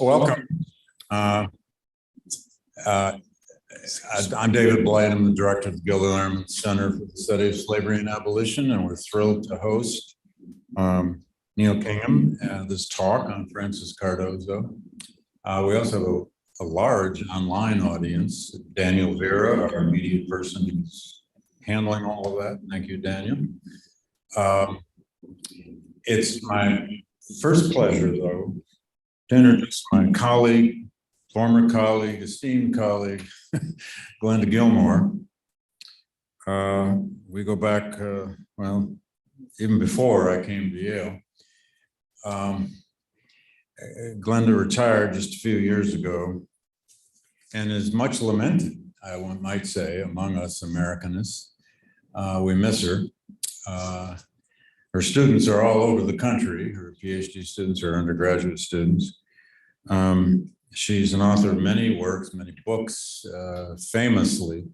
Welcome. I'm David Blight. I'm the director of the Gilder Lehrman Center for the Study of Slavery and Abolition, and we're thrilled to host Neil Kinghan this talk on Francis Cardozo. We also have a large online audience. Daniel Vera, our media person, who's handling all of that. Thank you, Daniel. It's my first pleasure, though, to introduce my colleague, former colleague, esteemed colleague, Glenda Gilmore. We go back, well, even before I came to Yale. Glenda retired just a few years ago and is much lamented, I might say, among us Americanists. We miss her. Her students are all over the country. Her PhD students are undergraduate students. She's an author of many works, many books, famously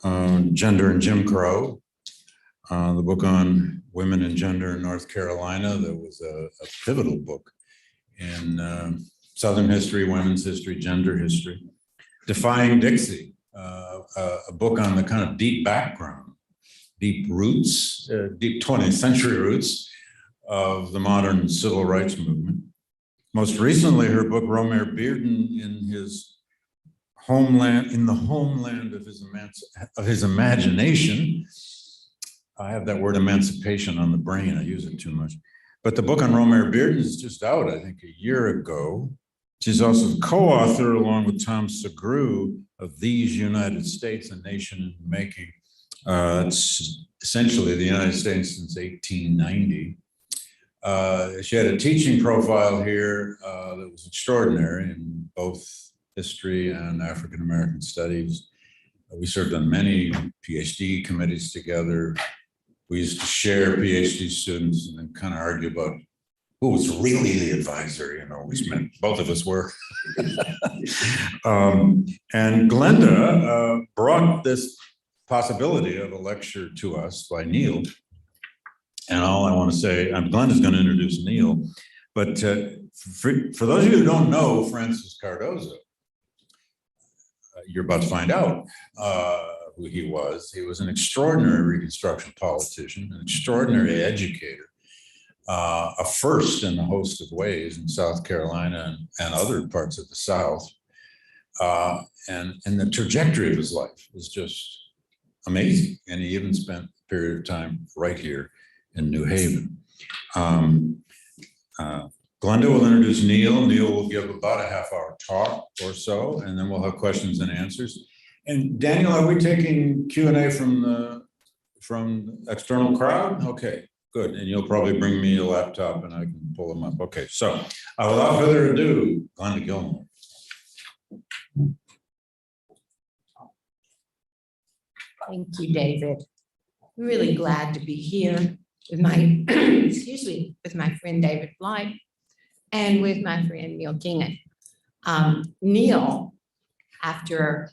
Gender and Jim Crow, the book on women and gender in North Carolina. That was a pivotal book in Southern history, women's history, gender history. Defying Dixie, a book on the kind of deep background, deep roots, deep 20th century roots of the modern civil rights movement. Most recently, her book, Romare Bearden, in his homeland, in the homeland of his imagination. I have that word emancipation on the brain, I use it too much. But the book on Romare Bearden is just out, I think, a year ago. She's also the co-author, along with Tom Segru, of These United States, a Nation in Making. It's essentially the United States since 1890. She had a teaching profile here that was extraordinary in both history and African American studies. We served on many PhD committees together. We used to share PhD students and then kind of argue about who was really the advisor, you know, which meant both of us were. And Glenda brought this possibility of a lecture to us by Neil. And all I want to say, Glenda's going to introduce Neil, but for those of you who don't know Francis Cardozo, you're about to find out who he was. He was an extraordinary Reconstruction politician, an extraordinary educator, a first in a host of ways in South Carolina and other parts of the South. And the trajectory of his life is just amazing. And he even spent a period of time right here in New Haven. Glenda will introduce Neil. Neil will give about a half-hour talk or so, and then we'll have questions and answers. And Daniel, are we taking Q&A from the external crowd? Okay, good. And you'll probably bring me a laptop and I can pull them up. Okay, so without further ado, Glenda Gilmore. Thank you, David. Really glad to be here with my, excuse me, with my friend David Blight and with my friend Neil Kinghan. Neil, after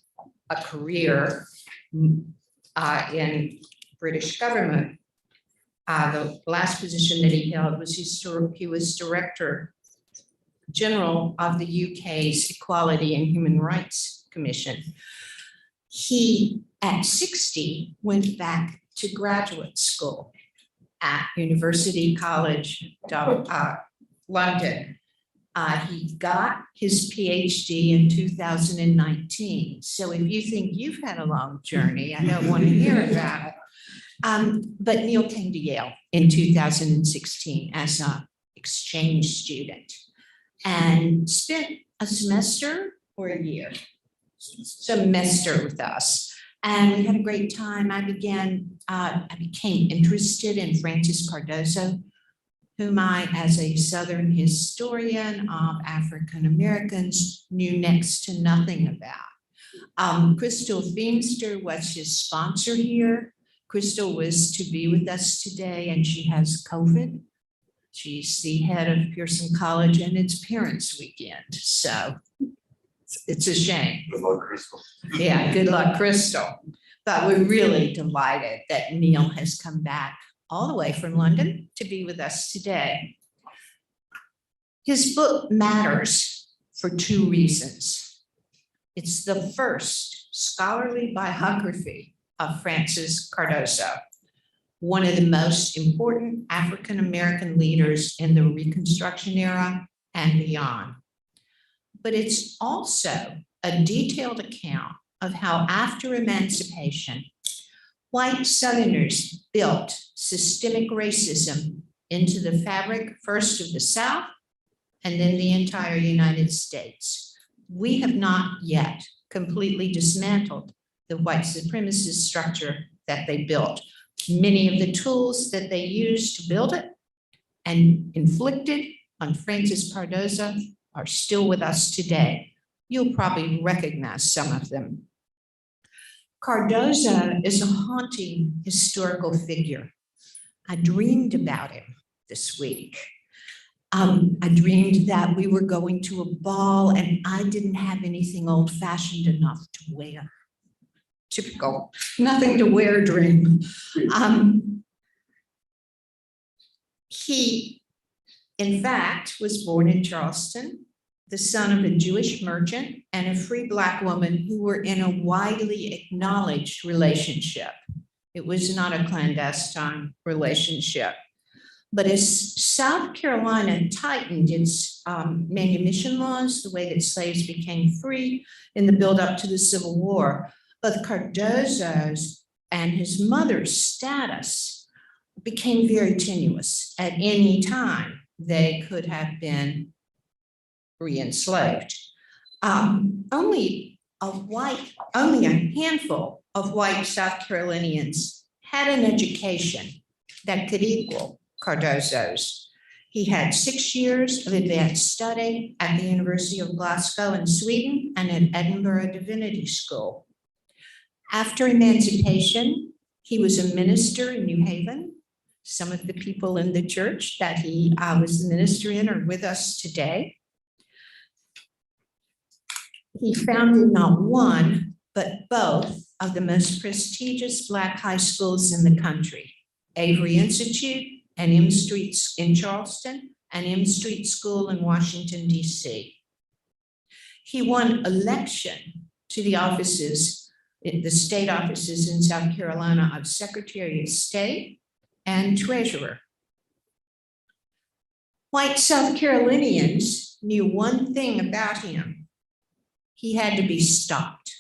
a career in British government, the last position that he held was he was Director General of the UK's Equality and Human Rights Commission. He, at 60, went back to graduate school at University College London. He got his PhD in 2019. So if you think you've had a long journey, I don't want to hear about it. But Neil came to Yale in 2016 as an exchange student and spent a semester or a year, semester with us. And we had a great time. I became interested in Francis Cardozo, whom I, as a Southern historian of African Americans, knew next to nothing about. Crystal Feemster was his sponsor here. Crystal was to be with us today, and she has COVID. She's the head of Pearson College, and it's Parents' Weekend, so it's a shame. Good luck, Crystal. Yeah, good luck, Crystal. But we're really delighted that Neil has come back all the way from London to be with us today. His book matters for two reasons. It's the first scholarly biography of Francis Cardozo, one of the most important African-American leaders in the Reconstruction era and beyond. But it's also a detailed account of how after emancipation, white Southerners built systemic racism into the fabric first of the South and then the entire United States. We have not yet completely dismantled the white supremacist structure that they built. Many of the tools that they used to build it and inflicted on Francis Cardozo are still with us today. You'll probably recognize some of them. Cardozo is a haunting historical figure. I dreamed about him this week. I dreamed that we were going to a ball and I didn't have anything old-fashioned enough to wear. Typical, nothing to wear dream. He, in fact, was born in Charleston, the son of a Jewish merchant and a free Black woman who were in a widely acknowledged relationship. It was not a clandestine relationship. But as South Carolina tightened its manumission laws, the way that slaves became free in the buildup to the Civil War, both Cardozo's and his mother's status became very tenuous. At any time, they could have been re-enslaved. Only a handful of white South Carolinians had an education that could equal Cardozo's. He had 6 years of advanced study at the University of Glasgow in Sweden and at Edinburgh Divinity School. After emancipation, he was a minister in New Haven. Some of the people in the church that he was the minister in are with us today. He founded not one, but both of the most prestigious Black high schools in the country, Avery Institute and M Street in Charleston and M Street School in Washington, D.C. He won election to the offices, the state offices in South Carolina of Secretary of State and Treasurer. White South Carolinians knew one thing about him. He had to be stopped.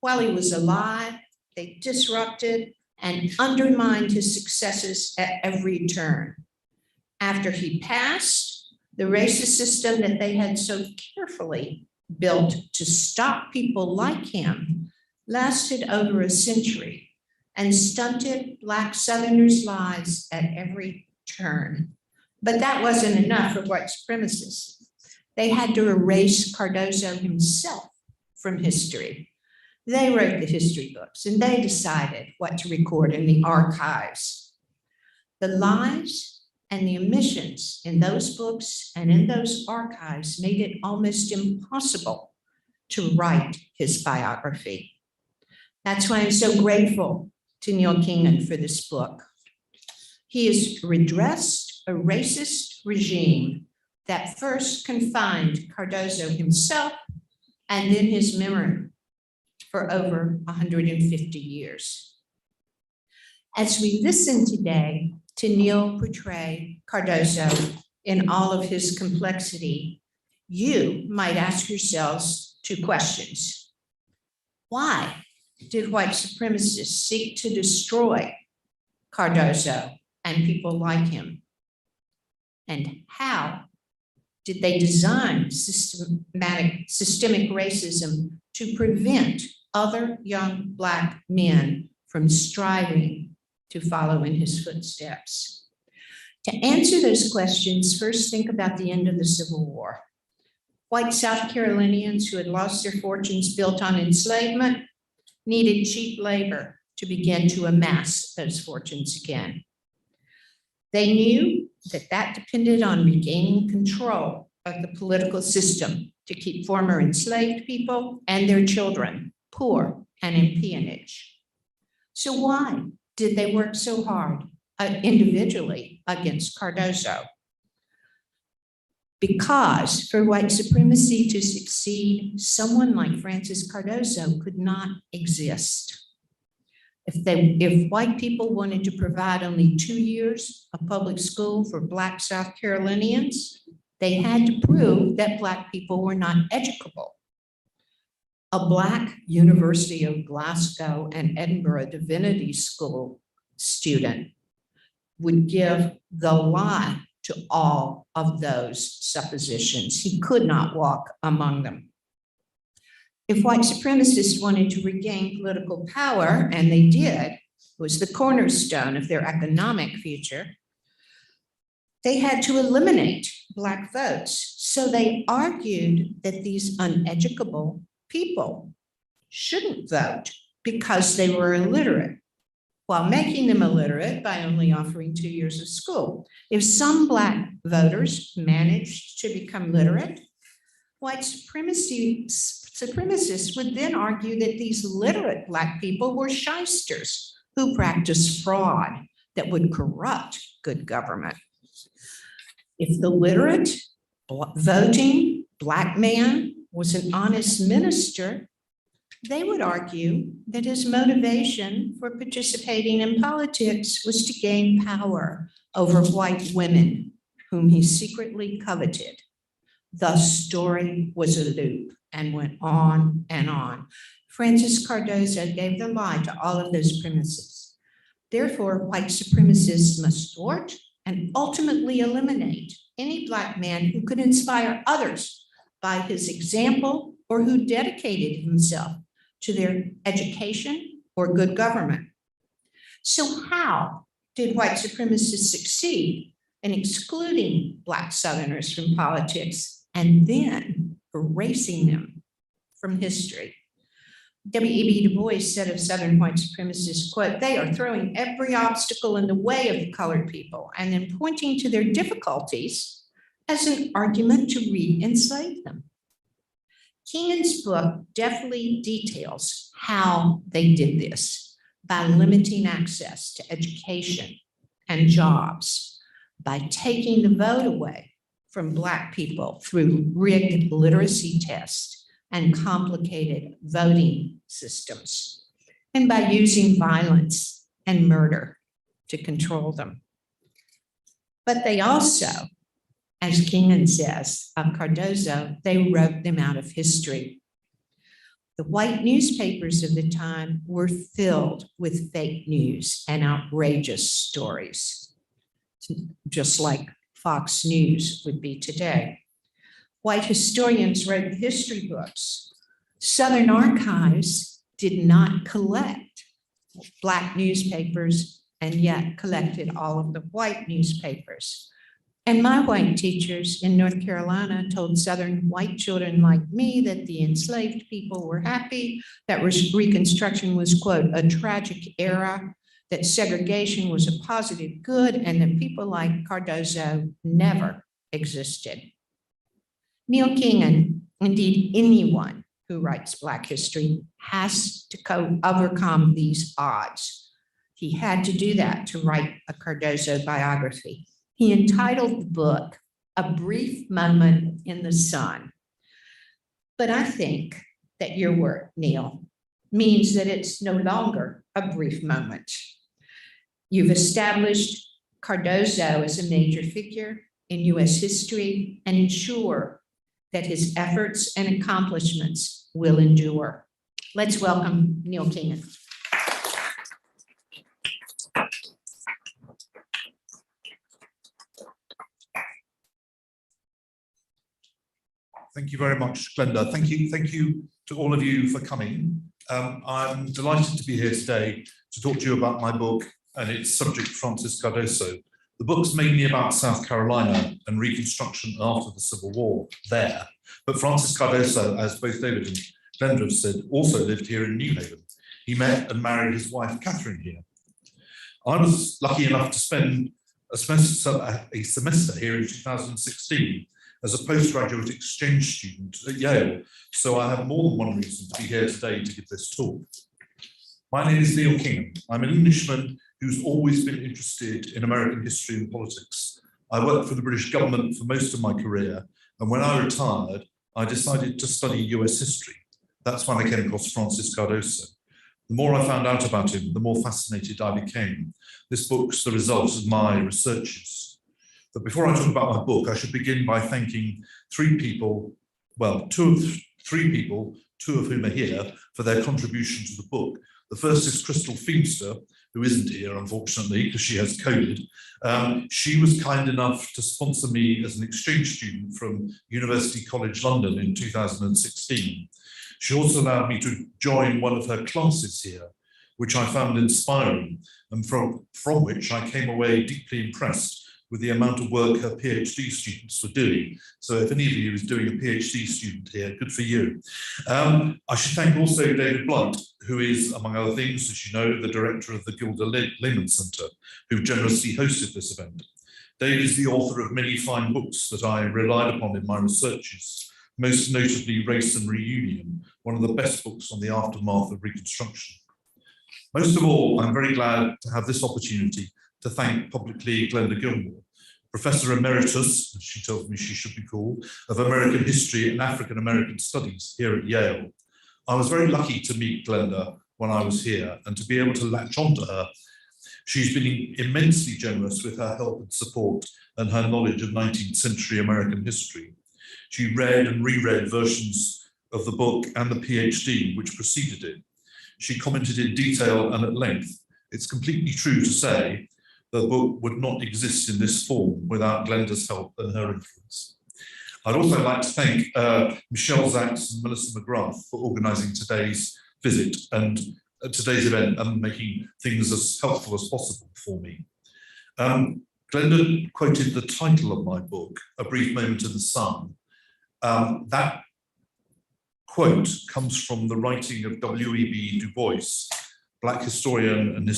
While he was alive, they disrupted and undermined his successes at every turn. After he passed, the racist system that they had so carefully built to stop people like him lasted over a century and stunted Black Southerners' lives at every turn. But that wasn't enough for white supremacists. They had to erase Cardozo himself from history. They wrote the history books and they decided what to record in the archives. The lies and the omissions in those books and in those archives made it almost impossible to write his biography. That's why I'm so grateful to Neil Kinghan for this book. He has redressed a racist regime that first confined Cardozo himself and then his memory for over 150 years. As we listen today to Neil portray Cardozo in all of his complexity, you might ask yourselves two questions. Why did white supremacists seek to destroy Cardozo and people like him? And how did they design systemic racism to prevent other young Black men from striving to follow in his footsteps? To answer those questions, first think about the end of the Civil War. White South Carolinians who had lost their fortunes built on enslavement needed cheap labor to begin to amass those fortunes again. They knew that that depended on regaining control of the political system to keep former enslaved people and their children poor and in peonage. So why did they work so hard individually against Cardozo? Because for white supremacy to succeed, someone like Francis Cardozo could not exist. If white people wanted to provide only 2 years of public school for Black South Carolinians, they had to prove that Black people were not educable. A Black University of Glasgow and Edinburgh Divinity School student would give the lie to all of those suppositions. He could not walk among them. If white supremacists wanted to regain political power, and they did, it was the cornerstone of their economic future, they had to eliminate Black votes. So they argued that these uneducable people shouldn't vote because they were illiterate, while making them illiterate by only offering 2 years of school. If some Black voters managed to become literate, white supremacists would then argue that these literate Black people were shysters who practiced fraud that would corrupt good government. If the literate voting Black man was an honest minister, they would argue that his motivation for participating in politics was to gain power over white women whom he secretly coveted. The story was a loop and went on and on. Francis Cardozo gave the lie to all of those premises. Therefore, white supremacists must thwart and ultimately eliminate any Black man who could inspire others by his example or who dedicated himself to their education or good government. So how did white supremacists succeed in excluding Black Southerners from politics and then erasing them from history? W.E.B. Du Bois said of Southern white supremacists, quote, "They are throwing every obstacle in the way of the colored people and then pointing to their difficulties as an argument to re-enslave them." Kinghan's book deftly details how they did this by limiting access to education and jobs, by taking the vote away from Black people through rigged literacy tests and complicated voting systems, and by using violence and murder to control them. But they also, as Kinghan says of Cardozo, they wrote them out of history. The white newspapers of the time were filled with fake news and outrageous stories, just like Fox News would be today. White historians wrote history books. Southern archives did not collect Black newspapers and yet collected all of the white newspapers. And my white teachers in North Carolina told Southern white children like me that the enslaved people were happy, that Reconstruction was, quote, a tragic era, that segregation was a positive good, and that people like Cardozo never existed. Neil Kinghan, indeed anyone who writes Black history, has to overcome these odds. He had to do that to write a Cardozo biography. He entitled the book, A Brief Moment in the Sun. But I think that your work, Neil, means that it's no longer a brief moment. You've established Cardozo as a major figure in US history and ensure that his efforts and accomplishments will endure. Let's welcome Neil Kinghan. Thank you very much, Glenda. Thank you to all of you for coming. I'm delighted to be here today to talk to you about my book and its subject, Francis Cardozo. The book's mainly about South Carolina and Reconstruction after the Civil War there. But Francis Cardozo, as both David and Glenda have said, also lived here in New Haven. He met and married his wife, Catherine, here. I was lucky enough to spend a semester here in 2016 as a postgraduate exchange student at Yale, so I have more than one reason to be here today to give this talk. My name is Neil Kinghan. I'm an Englishman who's always been interested in American history and politics. I worked for the British government for most of my career, and when I retired, I decided to study US history. That's when I came across Francis Cardozo. The more I found out about him, the more fascinated I became. This book's the result of my researches. But before I talk about my book, I should begin by thanking three people, two of whom are here, for their contribution to the book. The first is Crystal Feemster, who isn't here, unfortunately, because she has COVID. She was kind enough to sponsor me as an exchange student from University College London in 2016. She also allowed me to join one of her classes here, which I found inspiring, and from which I came away deeply impressed with the amount of work her PhD students were doing. So if any of you is doing a PhD student here, good for you. I should thank also David Blight, who is, among other things, as you know, the director of the Gilder Lehrman Centre, who generously hosted this event. David is the author of many fine books that I relied upon in my researches, most notably Race and Reunion, one of the best books on the aftermath of Reconstruction. Most of all, I'm very glad to have this opportunity to thank publicly Glenda Gilmore, Professor Emeritus, as she tells me she should be called, of American History and African American Studies here at Yale. I was very lucky to meet Glenda when I was here and to be able to latch onto her. She's been immensely generous with her help and support and her knowledge of 19th century American history. She read and reread versions of the book and the PhD which preceded it. She commented in detail and at length. It's completely true to say the book would not exist in this form without Glenda's help and her influence. I'd also like to thank Michelle Zacks and Melissa McGrath for organising today's visit and today's event and making things as helpful as possible for me. Glenda quoted the title of my book, A Brief Moment in the Sun. That quote comes from the writing of W.E.B. Du Bois, Black historian and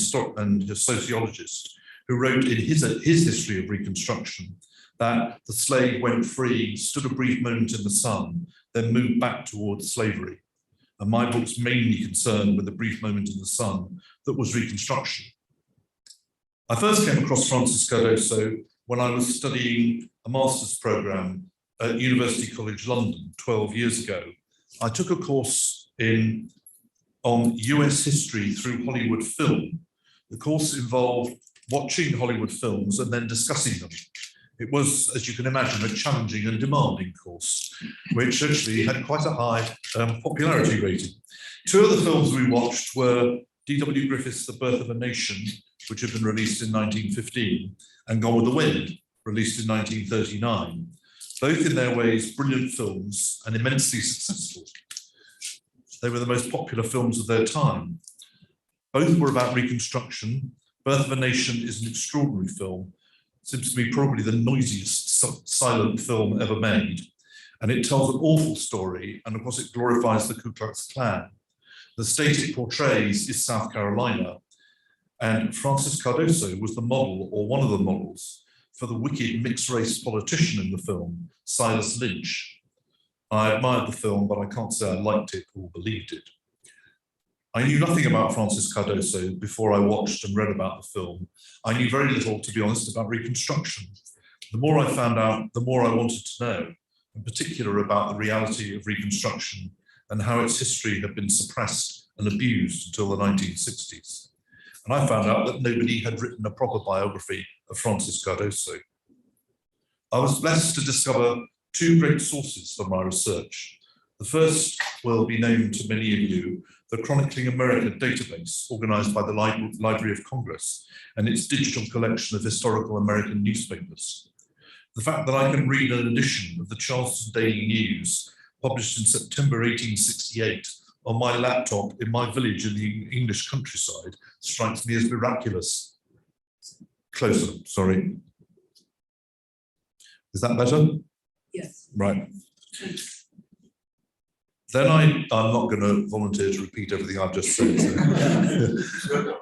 sociologist, who wrote in his history of Reconstruction that the slave went free, stood a brief moment in the sun, then moved back towards slavery. And my book's mainly concerned with the brief moment in the sun that was Reconstruction. I first came across Francis Cardozo when I was studying a master's programme at University College London 12 years ago. I took a course on US history through Hollywood film. The course involved watching Hollywood films and then discussing them. It was, as you can imagine, a challenging and demanding course, which actually had quite a high popularity rating. Two of the films we watched were D.W. Griffith's The Birth of a Nation, which had been released in 1915, and Gone with the Wind, released in 1939. Both in their ways brilliant films and immensely successful. They were the most popular films of their time. Both were about Reconstruction. Birth of a Nation is an extraordinary film. It seems to be probably the noisiest silent film ever made. And it tells an awful story, and of course it glorifies the Ku Klux Klan. The state it portrays is South Carolina, and Francis Cardozo was the model, or one of the models, for the wicked mixed-race politician in the film, Silas Lynch. I admired the film, but I can't say I liked it or believed it. I knew nothing about Francis Cardozo before I watched and read about the film. I knew very little, to be honest, about Reconstruction. The more I found out, the more I wanted to know, in particular about the reality of Reconstruction and how its history had been suppressed and abused until the 1960s. And I found out that nobody had written a proper biography of Francis Cardozo. I was blessed to discover two great sources for my research. The first will be known to many of you, the Chronicling America database, organized by the Library of Congress and its digital collection of historical American newspapers. The fact that I can read an edition of the Charleston Daily News, published in September 1868, on my laptop in my village in the English countryside strikes me as miraculous. Closer, sorry. Is that better? Yes. Right. Then I'm not going to volunteer to repeat everything I've just said. So.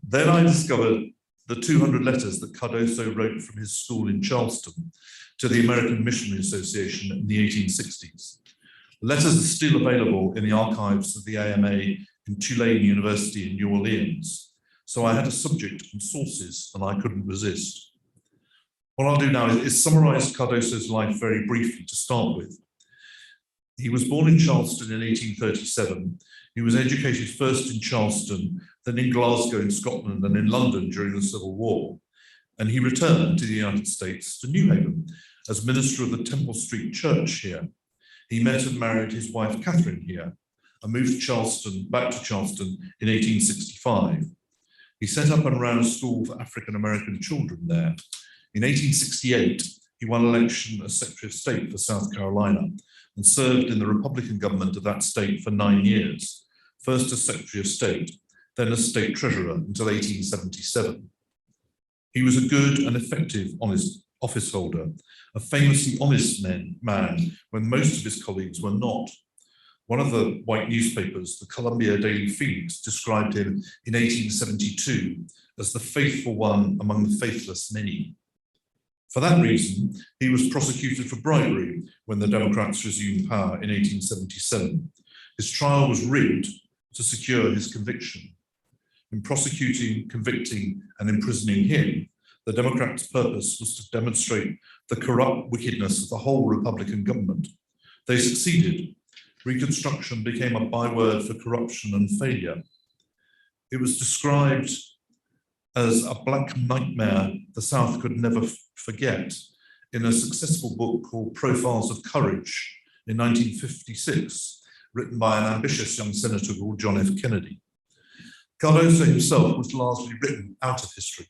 Then I discovered the 200 letters that Cardozo wrote from his school in Charleston to the American Missionary Association in the 1860s. The letters are still available in the archives of the AMA in Tulane University in New Orleans. So I had a subject and sources, and I couldn't resist. What I'll do now is summarise Cardozo's life very briefly to start with. He was born in Charleston in 1837. He was educated first in Charleston, then in Glasgow in Scotland, and in London during the Civil War. And he returned to the United States, to New Haven, as minister of the Temple Street Church here. He met and married his wife Catherine here, and moved back to Charleston in 1865. He set up and ran a school for African American children there. In 1868, he won election as Secretary of State for South Carolina and served in the Republican government of that state for 9 years, first as Secretary of State, then as State Treasurer until 1877. He was a good and effective office holder, a famously honest man when most of his colleagues were not. One of the white newspapers, the Columbia Daily Phoenix, described him in 1872 as the faithful one among the faithless many. For that reason, he was prosecuted for bribery when the Democrats resumed power in 1877. His trial was rigged to secure his conviction. In prosecuting, convicting, and imprisoning him, the Democrats' purpose was to demonstrate the corrupt wickedness of the whole Republican government. They succeeded. Reconstruction became a byword for corruption and failure. It was described as a black nightmare the South could never forget in a successful book called Profiles of Courage in 1956, written by an ambitious young senator called John F. Kennedy. Cardozo himself was largely written out of history.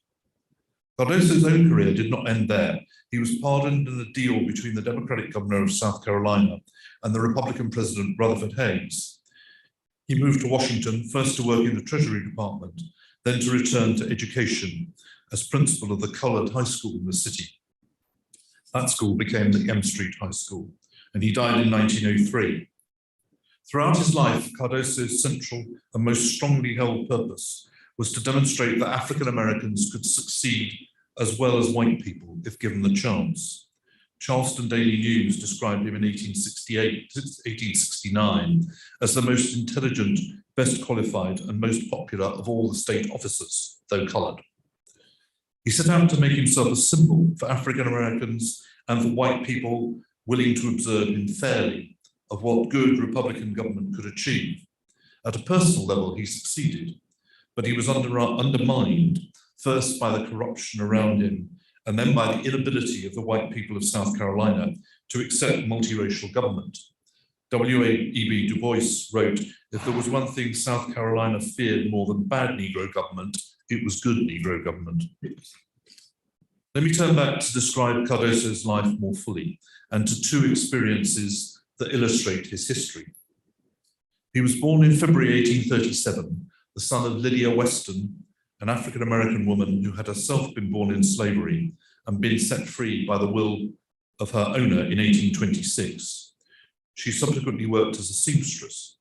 Cardozo's own career did not end there. He was pardoned in a deal between the Democratic governor of South Carolina and the Republican president Rutherford Hayes. He moved to Washington, first to work in the Treasury Department, then to return to education as principal of the colored high school in the city. That school became the M Street High School, and he died in 1903. Throughout his life, Cardozo's central and most strongly held purpose was to demonstrate that African Americans could succeed as well as white people if given the chance. Charleston Daily News described him in 1869 as the most intelligent, best qualified, and most popular of all the state officers, though colored. He set out to make himself a symbol for African Americans and for white people willing to observe him fairly of what good Republican government could achieve. At a personal level, he succeeded, but he was undermined first by the corruption around him and then by the inability of the white people of South Carolina to accept multiracial government. W.E.B. Du Bois wrote, if there was one thing South Carolina feared more than bad Negro government, it was good Negro government. Let me turn back to describe Cardozo's life more fully and to two experiences that illustrate his history. He was born in February 1837, the son of Lydia Weston, an African-American woman who had herself been born in slavery and been set free by the will of her owner in 1826. She subsequently worked as a seamstress.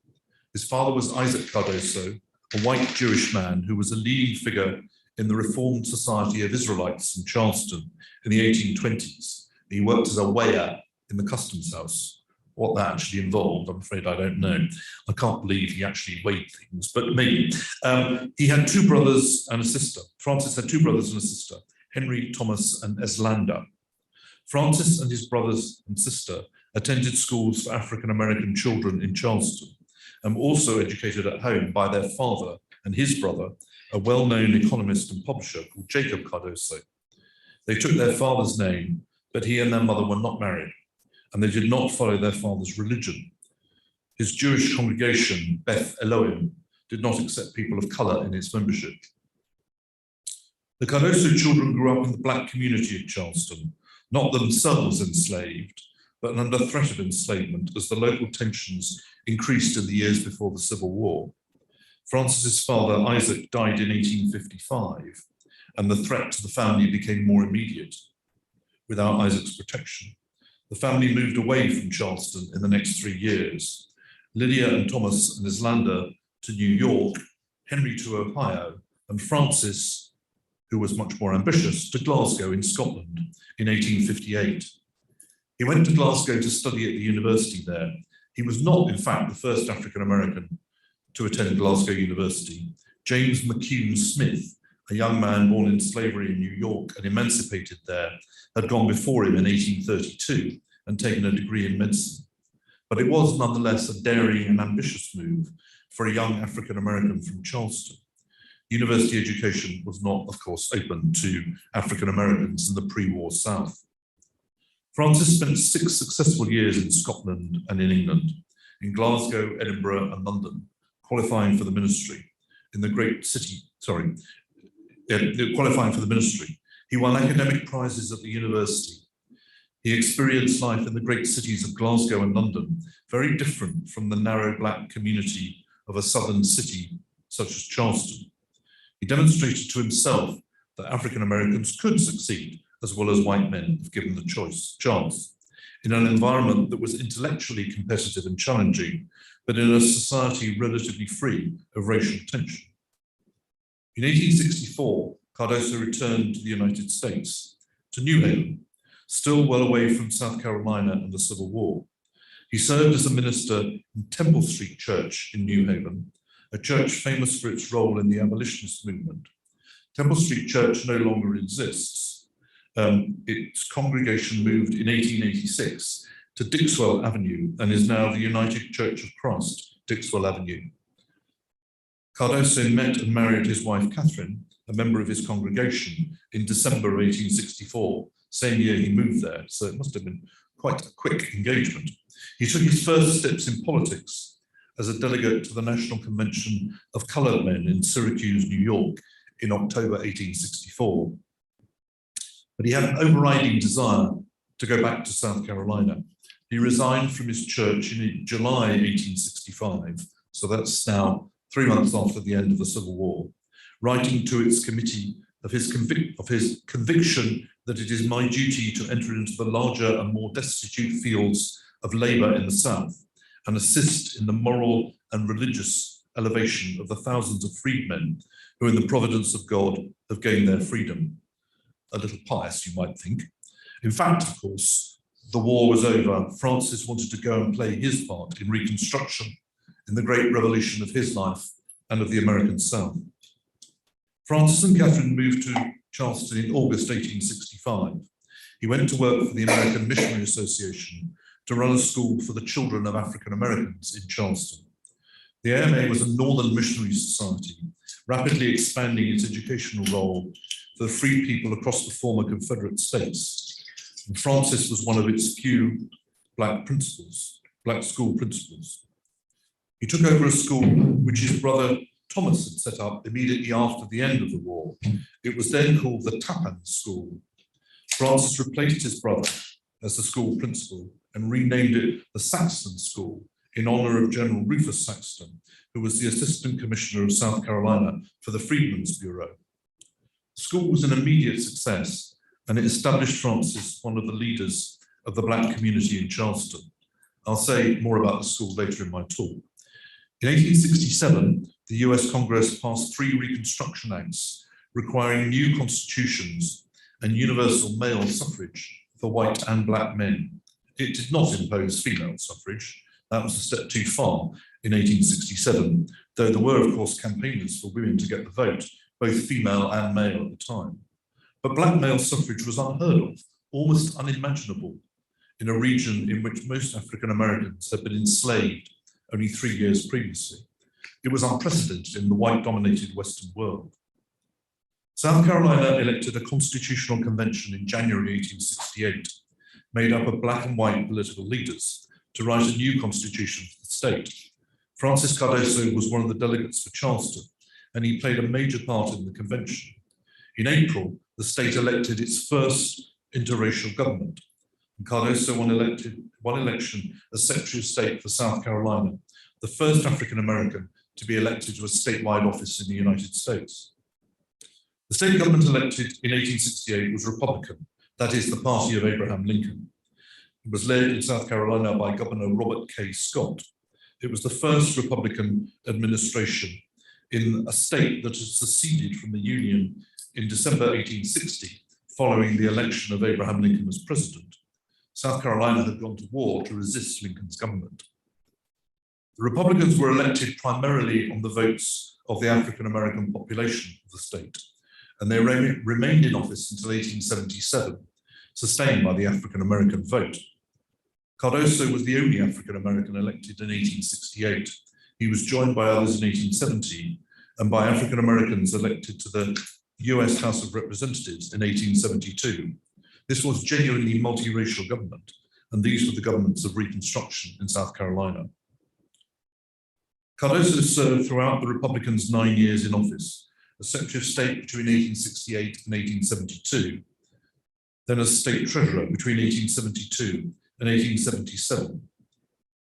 His father was Isaac Cardozo, a white Jewish man who was a leading figure in the Reformed Society of Israelites in Charleston in the 1820s. He worked as a weigher in the customs house. What that actually involved, I'm afraid I don't know. I can't believe he actually weighed things, but maybe. He had two brothers and a sister. Francis had two brothers and a sister, Henry, Thomas, and Eslanda. Francis and his brothers and sister attended schools for African-American children in Charleston and were also educated at home by their father and his brother, a well-known economist and publisher called Jacob Cardozo. They took their father's name, but he and their mother were not married, and they did not follow their father's religion. His Jewish congregation, Beth Elohim, did not accept people of color in its membership. The Cardozo children grew up in the black community of Charleston, not themselves enslaved, but under threat of enslavement as the local tensions increased in the years before the Civil War. Francis's father, Isaac, died in 1855, and the threat to the family became more immediate. Without Isaac's protection, the family moved away from Charleston in the next 3 years. Lydia and Thomas and Islanda to New York, Henry to Ohio, and Francis, who was much more ambitious, to Glasgow in Scotland in 1858. He went to Glasgow to study at the university there. He was not, in fact, the first African-American to attend Glasgow University. James McCune Smith a young man born in slavery in New York and emancipated there, had gone before him in 1832 and taken a degree in medicine. But it was nonetheless a daring and ambitious move for a young African-American from Charleston. University education was not, of course, open to African-Americans in the pre-war South. Francis spent 6 successful years in Scotland and in England, in Glasgow, Edinburgh, and London, qualifying for the ministry. In the great city, qualifying for the ministry. He won academic prizes at the university. He experienced life in the great cities of Glasgow and London, very different from the narrow black community of a southern city such as Charleston. He demonstrated to himself that African Americans could succeed as well as white men if given the chance, in an environment that was intellectually competitive and challenging, but in a society relatively free of racial tension. In 1864, Cardozo returned to the United States, to New Haven, still well away from South Carolina and the Civil War. He served as a minister in Temple Street Church in New Haven, a church famous for its role in the abolitionist movement. Temple Street Church no longer exists. Its congregation moved in 1886 to Dixwell Avenue and is now the United Church of Christ, Dixwell Avenue. Cardozo met and married his wife Catherine, a member of his congregation, in December of 1864, same year he moved there, so it must have been quite a quick engagement. He took his first steps in politics as a delegate to the National Convention of Colored Men in Syracuse, New York, in October 1864. But he had an overriding desire to go back to South Carolina. He resigned from his church in July 1865, so that's now 3 months after the end of the Civil War, writing to its committee of his conviction that it is my duty to enter into the larger and more destitute fields of labor in the South and assist in the moral and religious elevation of the thousands of freedmen who, in the providence of God, have gained their freedom. A little pious, you might think. In fact, of course, the war was over. Francis wanted to go and play his part in Reconstruction, in the great revolution of his life and of the American South. Francis and Catherine moved to Charleston in August 1865. He went to work for the American Missionary Association to run a school for the children of African Americans in Charleston. The AMA was a northern missionary society, rapidly expanding its educational role for the free people across the former Confederate states. And Francis was one of its few black school principals. He took over a school which his brother Thomas had set up immediately after the end of the war. It was then called the Tappan School. Francis replaced his brother as the school principal and renamed it the Saxton School in honor of General Rufus Saxton, who was the Assistant Commissioner of South Carolina for the Freedmen's Bureau. The school was an immediate success, and it established Francis one of the leaders of the black community in Charleston. I'll say more about the school later in my talk. In 1867, the US Congress passed 3 Reconstruction Acts requiring new constitutions and universal male suffrage for white and black men. It did not impose female suffrage. That was a step too far in 1867, though there were, of course, campaigners for women to get the vote, both female and male at the time. But black male suffrage was unheard of, almost unimaginable, in a region in which most African Americans had been enslaved only 3 years previously. It was unprecedented in the white-dominated Western world. South Carolina elected a constitutional convention in January 1868, made up of black and white political leaders, to write a new constitution for the state. Francis Cardozo was one of the delegates for Charleston, and he played a major part in the convention. In April, the state elected its first interracial government, and Cardozo won election as Secretary of State for South Carolina, the first African American to be elected to a statewide office in the United States. The state government elected in 1868 was Republican, that is, the party of Abraham Lincoln. It was led in South Carolina by Governor Robert K. Scott. It was the first Republican administration in a state that had seceded from the Union in December 1860, following the election of Abraham Lincoln as president. South Carolina had gone to war to resist Lincoln's government. The Republicans were elected primarily on the votes of the African American population of the state. and they remained in office until 1877, sustained by the African American vote. Cardozo was the only African American elected in 1868. He was joined by others in 1870 and by African Americans elected to the US House of Representatives in 1872. This was genuinely multiracial government, and these were the governments of Reconstruction in South Carolina. Cardozo served throughout the Republicans' 9 years in office, as Secretary of State between 1868 and 1872, then as State Treasurer between 1872 and 1877.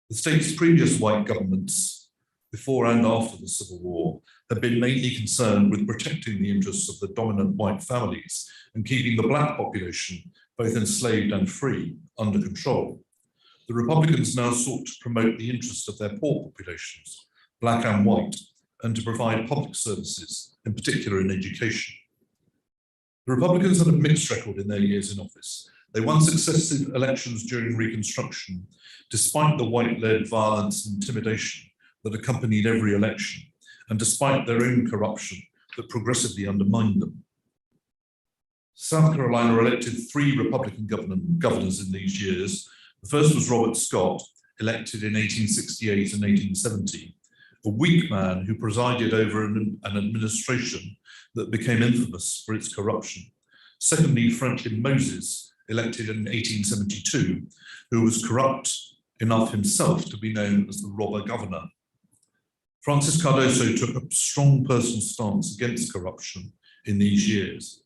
The state's previous white governments, before and after the Civil War, had been mainly concerned with protecting the interests of the dominant white families and keeping the black population, both enslaved and free, under control. The Republicans now sought to promote the interests of their poor populations, black and white, and to provide public services, in particular in education. The Republicans had a mixed record in their years in office. They won successive elections during Reconstruction, despite the white-led violence and intimidation that accompanied every election, and despite their own corruption that progressively undermined them. South Carolina elected 3 Republican governors in these years. The first was Robert Scott, elected in 1868 and 1870, a weak man who presided over an administration that became infamous for its corruption. Secondly, Franklin Moses, elected in 1872, who was corrupt enough himself to be known as the robber governor. Francis Cardozo took a strong personal stance against corruption in these years.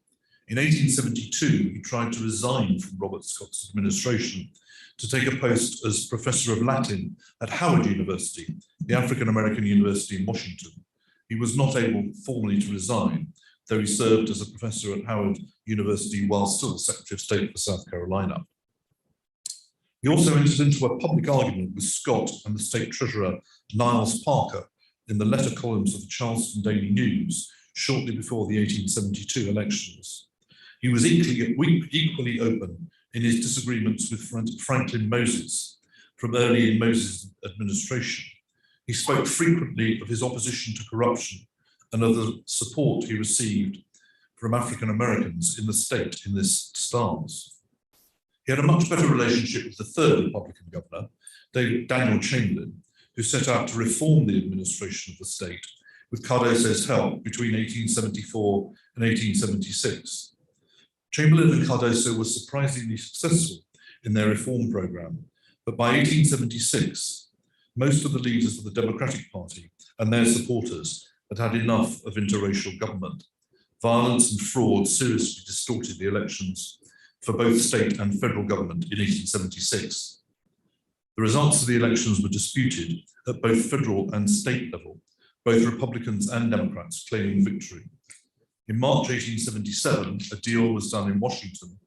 In 1872, he tried to resign from Robert Scott's administration to take a post as Professor of Latin at Howard University, the African-American University in Washington. He was not able formally to resign, though he served as a professor at Howard University while still Secretary of State for South Carolina. He also entered into a public argument with Scott and the State Treasurer, Niles Parker, in the letter columns of the Charleston Daily News shortly before the 1872 elections. He was equally open in his disagreements with Franklin Moses from early in Moses' administration. He spoke frequently of his opposition to corruption and of the support he received from African Americans in the state in this stance. He had a much better relationship with the third Republican governor, Daniel Chamberlain, who set out to reform the administration of the state with Cardozo's help between 1874 and 1876. Chamberlain and Cardozo were surprisingly successful in their reform program, but by 1876, most of the leaders of the Democratic Party and their supporters had had enough of interracial government. Violence and fraud seriously distorted the elections for both state and federal government in 1876. The results of the elections were disputed at both federal and state level, both Republicans and Democrats claiming victory. In March 1877, a deal was done in Washington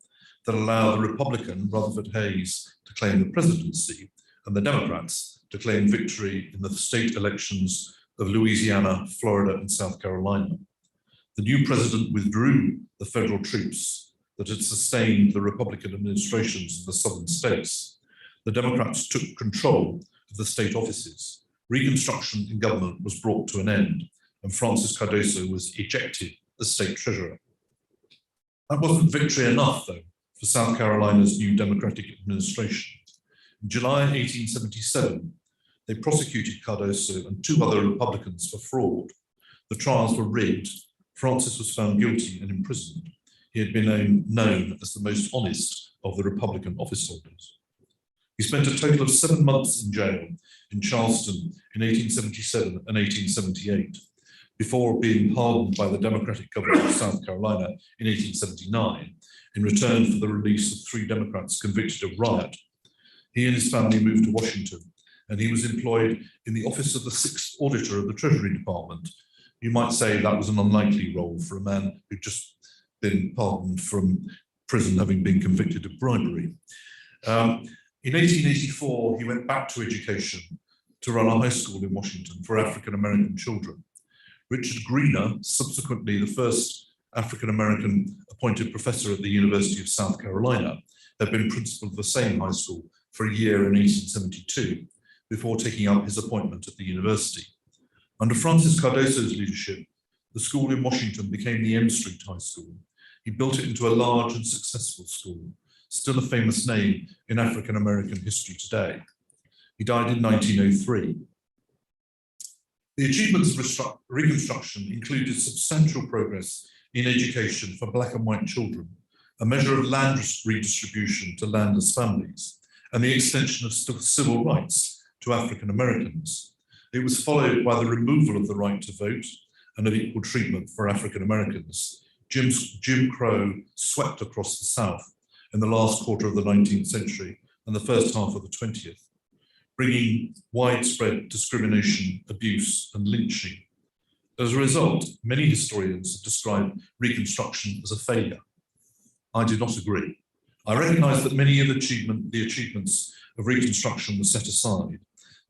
that allowed the Republican Rutherford Hayes to claim the presidency and the Democrats to claim victory in the state elections of Louisiana, Florida, and South Carolina. The new president withdrew the federal troops that had sustained the Republican administrations in the southern states. The Democrats took control of the state offices. Reconstruction in government was brought to an end, and Francis Cardozo was ejected as state treasurer. That wasn't victory enough, though, for South Carolina's new Democratic administration. In July 1877, they prosecuted Cardozo and 2 other Republicans for fraud. The trials were rigged. Francis was found guilty and imprisoned. He had been known as the most honest of the Republican office holders. He spent a total of 7 months in jail in Charleston in 1877 and 1878, before being pardoned by the Democratic government of South Carolina in 1879 in return for the release of 3 Democrats convicted of riot. He and his family moved to Washington, and he was employed in the office of the 6th Auditor of the Treasury Department. You might say that was an unlikely role for a man who'd just been pardoned from prison having been convicted of bribery. In 1884, he went back to education to run a high school in Washington for African-American children. Richard Greener, subsequently the first African-American appointed professor at the University of South Carolina, had been principal of the same high school for a year in 1872, before taking up his appointment at the university. Under Francis Cardozo's leadership, the the school in Washington became the M Street High School. He built it into a large and successful school, still a famous name in African American history today. He died in 1903. The achievements of Reconstruction included substantial progress in education for Black and white children, a measure of land redistribution to landless families, and the extension of civil rights to African Americans. It was followed by the removal of the right to vote and of equal treatment for African Americans. Jim Crow swept across the South in the last quarter of the 19th century and the first half of the 20th, bringing widespread discrimination, abuse, and lynching. As a result, many historians have described Reconstruction as a failure. I do not agree. I recognise that many of the achievements of Reconstruction were set aside.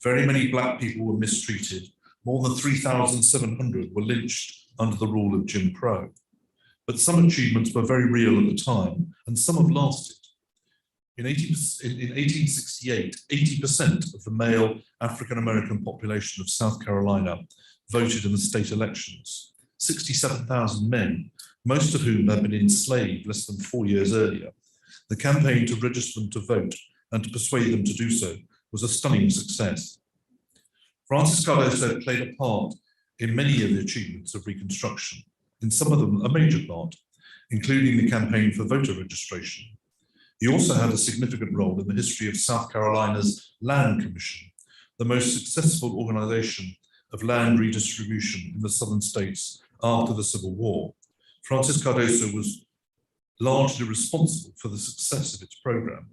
Very many Black people were mistreated. More than 3,700 were lynched under the rule of Jim Crow. But some achievements were very real at the time, and some have lasted. In 1868, 80% of the male African-American population of South Carolina voted in the state elections. 67,000 men, most of whom had been enslaved less than 4 years earlier. The campaign to register them to vote and to persuade them to do so was a stunning success. Francis Cardozo played a part in many of the achievements of Reconstruction, in some of them a major part, including the campaign for voter registration. He also had a significant role in the history of South Carolina's Land Commission, the most successful organization of land redistribution in the southern states after the Civil War. Francis Cardozo was largely responsible for the success of its program.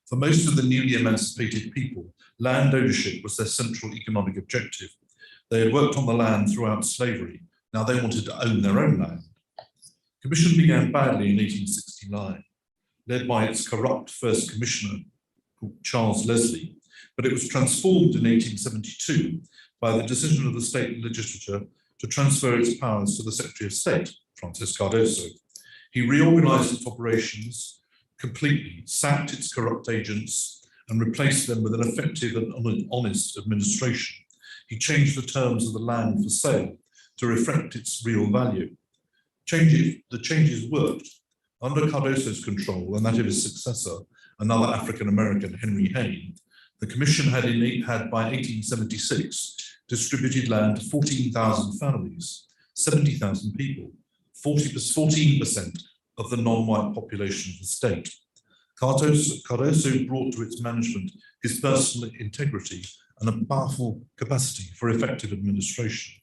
For most of the newly emancipated people, land ownership was their central economic objective. They had worked on the land throughout slavery. Now they wanted to own their own land. The commission began badly in 1869, led by its corrupt first commissioner, Charles Leslie, but it was transformed in 1872 by the decision of the state legislature to transfer its powers to the Secretary of State, Francis Cardozo. He reorganized its operations completely, sacked its corrupt agents, and replaced them with an effective and honest administration. He changed the terms of the land for sale to reflect its real value. The changes worked. Under Cardozo's control and that of his successor, another African-American, Henry Hayne, the commission had by 1876 distributed land to 14,000 families, 70,000 people, 14% of the non-white population of the state. Cardozo brought to its management his personal integrity and a powerful capacity for effective administration.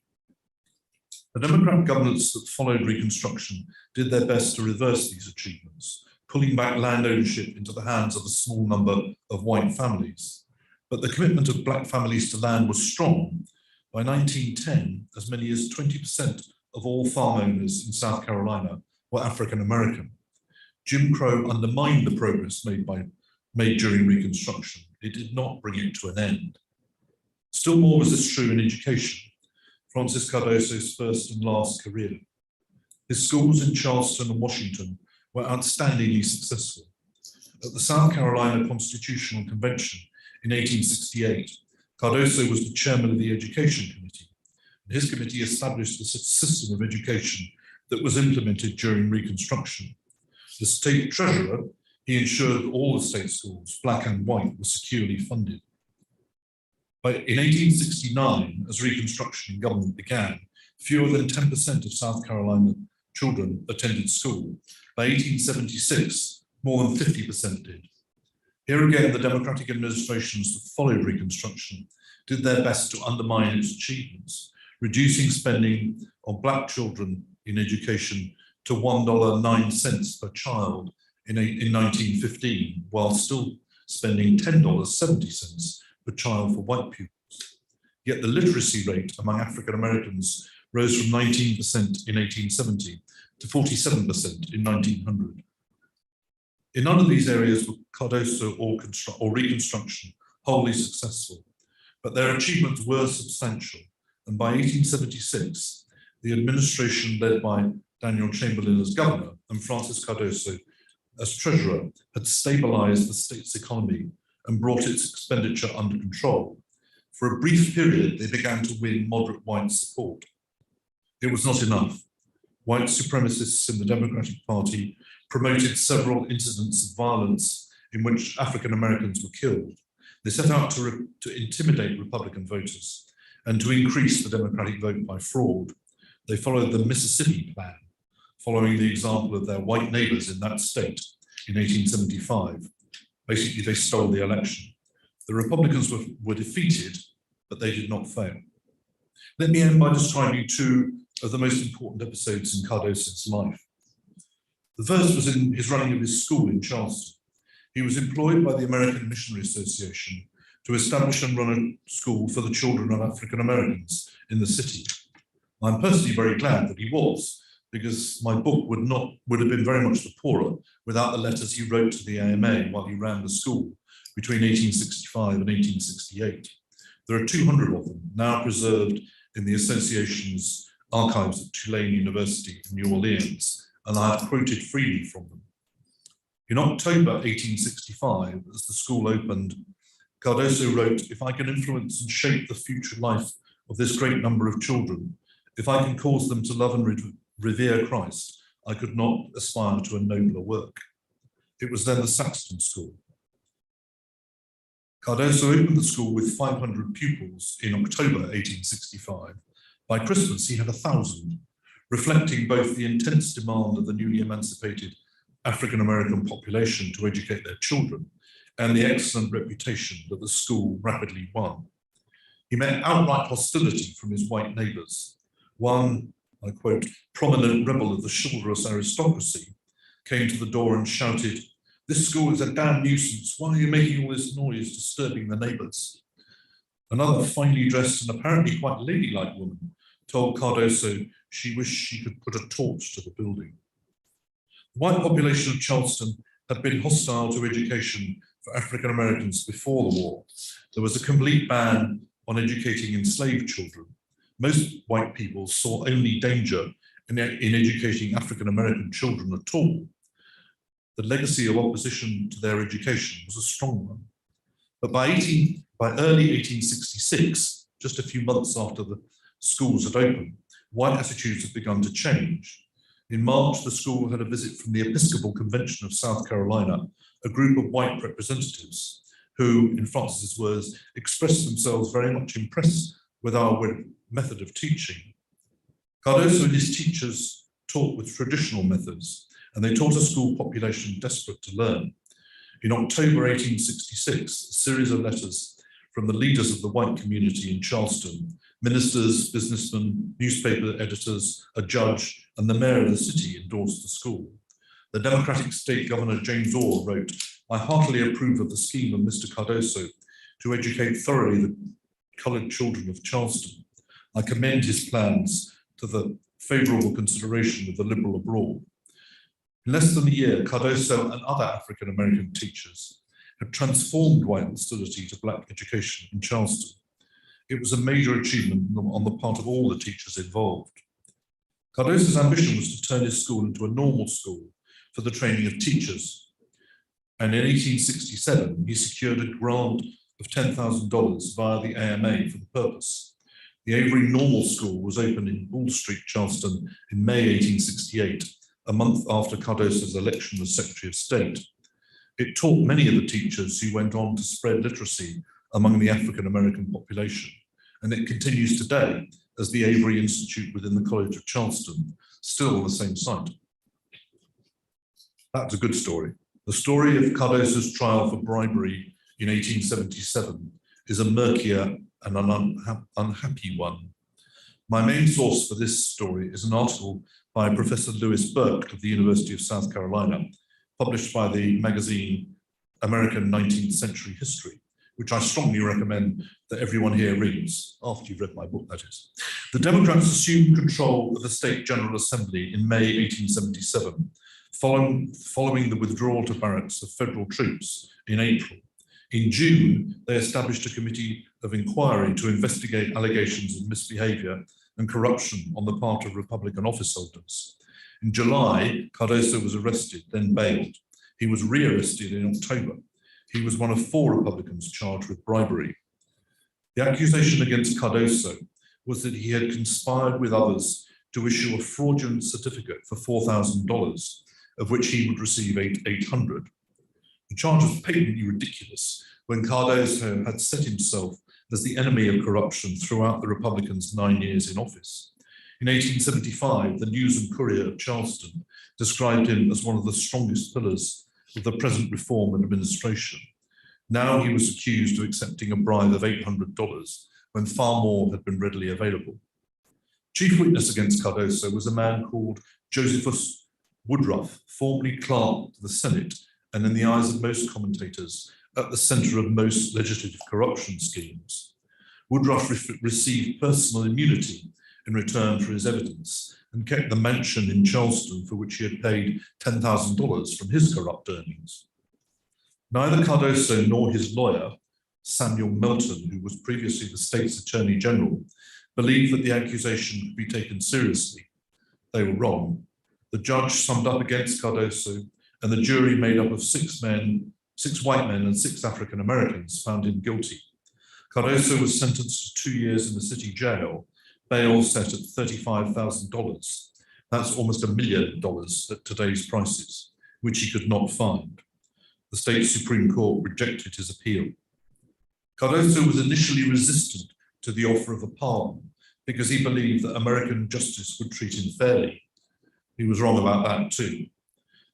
The Democrat governments that followed Reconstruction did their best to reverse these achievements, pulling back land ownership into the hands of a small number of white families. But the commitment of Black families to land was strong. By 1910, as many as 20% of all farm owners in South Carolina were African American. Jim Crow undermined the progress made during Reconstruction. It did not bring it to an end. Still more was this true in education, Francis Cardozo's first and last career. His schools in Charleston and Washington were outstandingly successful. At the South Carolina Constitutional Convention in 1868, Cardozo was the chairman of the Education Committee. His committee established the system of education that was implemented during Reconstruction. The state treasurer, he ensured all the state schools, Black and white, were securely funded. But in 1869, as Reconstruction in government began, fewer than 10% of South Carolina children attended school. By 1876, more than 50% did. Here again, the Democratic administrations that followed Reconstruction did their best to undermine its achievements, reducing spending on Black children in education to $1.09 per child in 1915, while still spending $10.70 per child for white pupils. Yet the literacy rate among African Americans rose from 19% in 1870 to 47% in 1900. In none of these areas were Cardozo or Reconstruction wholly successful, but their achievements were substantial. And by 1876, the administration led by Daniel Chamberlain as governor and Francis Cardozo as treasurer had stabilized the state's economy and brought its expenditure under control. For a brief period, they began to win moderate white support. It was not enough. White supremacists in the Democratic Party promoted several incidents of violence in which African Americans were killed. They set out to intimidate Republican voters and to increase the Democratic vote by fraud. They followed the Mississippi Plan, following the example of their white neighbors in that state in 1875. Basically, they stole the election. The Republicans were defeated, but they did not fail. Let me end by describing two of the most important episodes in Cardozo's life. The first was in his running of his school in Charleston. He was employed by the American Missionary Association to establish and run a school for the children of African Americans in the city. I'm personally very glad that he was, because my book would have been very much the poorer without the letters he wrote to the AMA while he ran the school between 1865 and 1868. There are 200 of them now preserved in the association's archives at Tulane University in New Orleans, and I have quoted freely from them. In October 1865, as the school opened, Cardozo wrote, "If I can influence and shape the future life of this great number of children, if I can cause them to love and revere Christ, I could not aspire to a nobler work." It was then the Saxton School. Cardozo opened the school with 500 pupils in October 1865. By Christmas, he had 1,000, reflecting both the intense demand of the newly emancipated African-American population to educate their children and the excellent reputation that the school rapidly won. He met outright hostility from his white neighbors. One, I quote, prominent rebel of the chivalrous aristocracy came to the door and shouted, "This school is a damn nuisance. Why are you making all this noise, disturbing the neighbors?" Another finely dressed and apparently quite ladylike woman told Cardozo she wished she could put a torch to the building. The white population of Charleston had been hostile to education for African Americans before the war. There was a complete ban on educating enslaved children. Most white people saw only danger in educating African American children at all. The legacy of opposition to their education was a strong one. But by early 1866, just a few months after the schools had opened, white attitudes had begun to change. In March, the school had a visit from the Episcopal Convention of South Carolina, a group of white representatives who, in Francis's words, expressed themselves very much impressed with our method of teaching. Cardozo and his teachers taught with traditional methods, and they taught a school population desperate to learn. In October 1866, a series of letters from the leaders of the white community in Charleston, ministers, businessmen, newspaper editors, a judge, and the mayor of the city endorsed the school. The Democratic State Governor James Orr wrote, "I heartily approve of the scheme of Mr. Cardozo to educate thoroughly the colored children of Charleston. I commend his plans to the favorable consideration of the liberal abroad." In less than a year, Cardozo and other African American teachers had transformed white hostility to black education in Charleston. It was a major achievement on the part of all the teachers involved. Cardozo's ambition was to turn his school into a normal school for the training of teachers. And in 1867, he secured a grant of $10,000 via the AMA for the purpose. The Avery Normal School was opened in Bull Street, Charleston in May 1868, a month after Cardozo's election as Secretary of State. It taught many of the teachers who went on to spread literacy among the African American population, and it continues today as the Avery Institute within the College of Charleston, still on the same site. That's a good story. The story of Cardozo's trial for bribery in 1877 is a murkier and an unhappy one. My main source for this story is an article by Professor Lewis Burke of the University of South Carolina, published by the magazine American 19th Century History, which I strongly recommend that everyone here reads, after you've read my book, that is. The Democrats assumed control of the State General Assembly in May 1877, following the withdrawal to barracks of federal troops in April. In June, they established a committee of inquiry to investigate allegations of misbehavior and corruption on the part of Republican office holders. In July, Cardozo was arrested, then bailed. He was re-arrested in October. He was one of 4 Republicans charged with bribery. The accusation against Cardozo was that he had conspired with others to issue a fraudulent certificate for $4,000, of which he would receive $800. The charge was patently ridiculous when Cardozo had set himself as the enemy of corruption throughout the Republicans' 9 years in office. In 1875, the News and Courier of Charleston described him as one of the strongest pillars of the present reform administration. Now he was accused of accepting a bribe of $800 when far more had been readily available. Chief witness against Cardozo was a man called Josephus Woodruff, formerly clerk to the Senate, and in the eyes of most commentators, at the centre of most legislative corruption schemes. Woodruff received personal immunity in return for his evidence and kept the mansion in Charleston for which he had paid $10,000 from his corrupt earnings. Neither Cardozo nor his lawyer, Samuel Melton, who was previously the state's Attorney General, believed that the accusation could be taken seriously. They were wrong. The judge summed up against Cardozo, and the jury, made up of 6 white men and 6 African Americans, found him guilty. Cardozo was sentenced to 2 years in the city jail, bail set at $35,000. That's almost $1 million at today's prices, which he could not find. The state Supreme Court rejected his appeal. Cardozo was initially resistant to the offer of a pardon because he believed that American justice would treat him fairly. He was wrong about that too.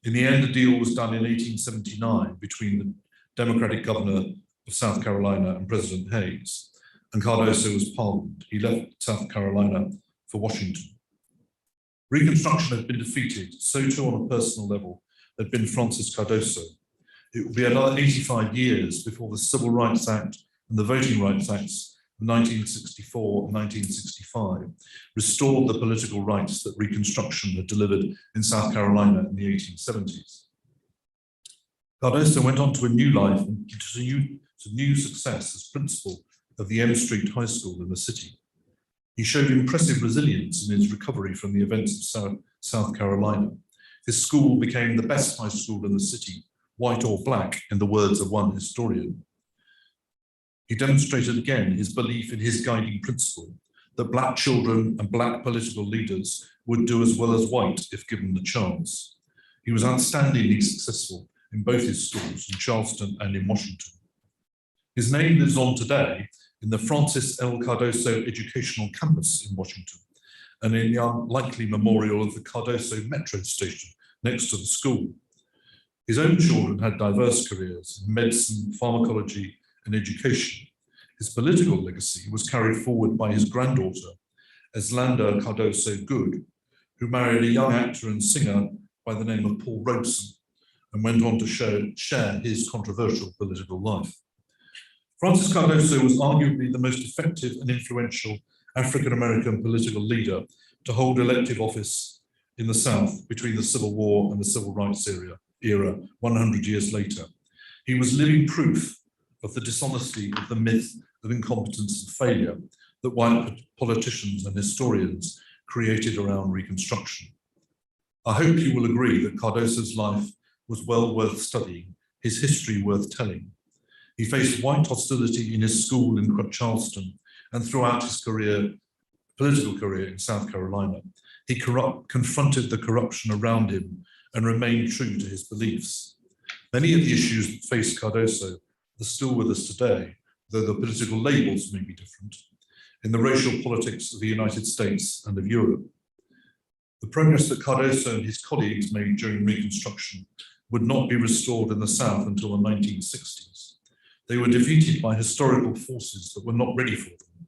In the end, a deal was done in 1879 between the Democratic governor of South Carolina and President Hayes, and Cardozo was pardoned. He left South Carolina for Washington. Reconstruction had been defeated, so too on a personal level had been Francis Cardozo. It would be another 85 years before the Civil Rights Act and the Voting Rights Acts of 1964 and 1965 restored the political rights that Reconstruction had delivered in South Carolina in the 1870s. Cardozo went on to a new life and to new success as principal of the M Street High School in the city. He showed impressive resilience in his recovery from the events of South Carolina. His school became the best high school in the city, white or black, in the words of one historian. He demonstrated again his belief in his guiding principle that black children and black political leaders would do as well as white if given the chance. He was outstandingly successful in both his schools, in Charleston and in Washington. His name lives on today in the Francis L. Cardozo Educational Campus in Washington, and in the unlikely memorial of the Cardozo Metro Station next to the school. His own children had diverse careers in medicine, pharmacology, and education. His political legacy was carried forward by his granddaughter, Glenda Cardozo Good, who married a young actor and singer by the name of Paul Robeson, and went on to share his controversial political life. Francis Cardozo was arguably the most effective and influential African-American political leader to hold elective office in the South between the Civil War and the Civil Rights era 100 years later. He was living proof of the dishonesty of the myth of incompetence and failure that white politicians and historians created around Reconstruction. I hope you will agree that Cardozo's life was well worth studying, his history worth telling. He faced white hostility in his school in Charleston and throughout his political career in South Carolina. He confronted the corruption around him and remained true to his beliefs. Many of the issues that faced Cardozo are still with us today, though the political labels may be different, in the racial politics of the United States and of Europe. The progress that Cardozo and his colleagues made during Reconstruction would not be restored in the South until the 1960s. They were defeated by historical forces that were not ready for them.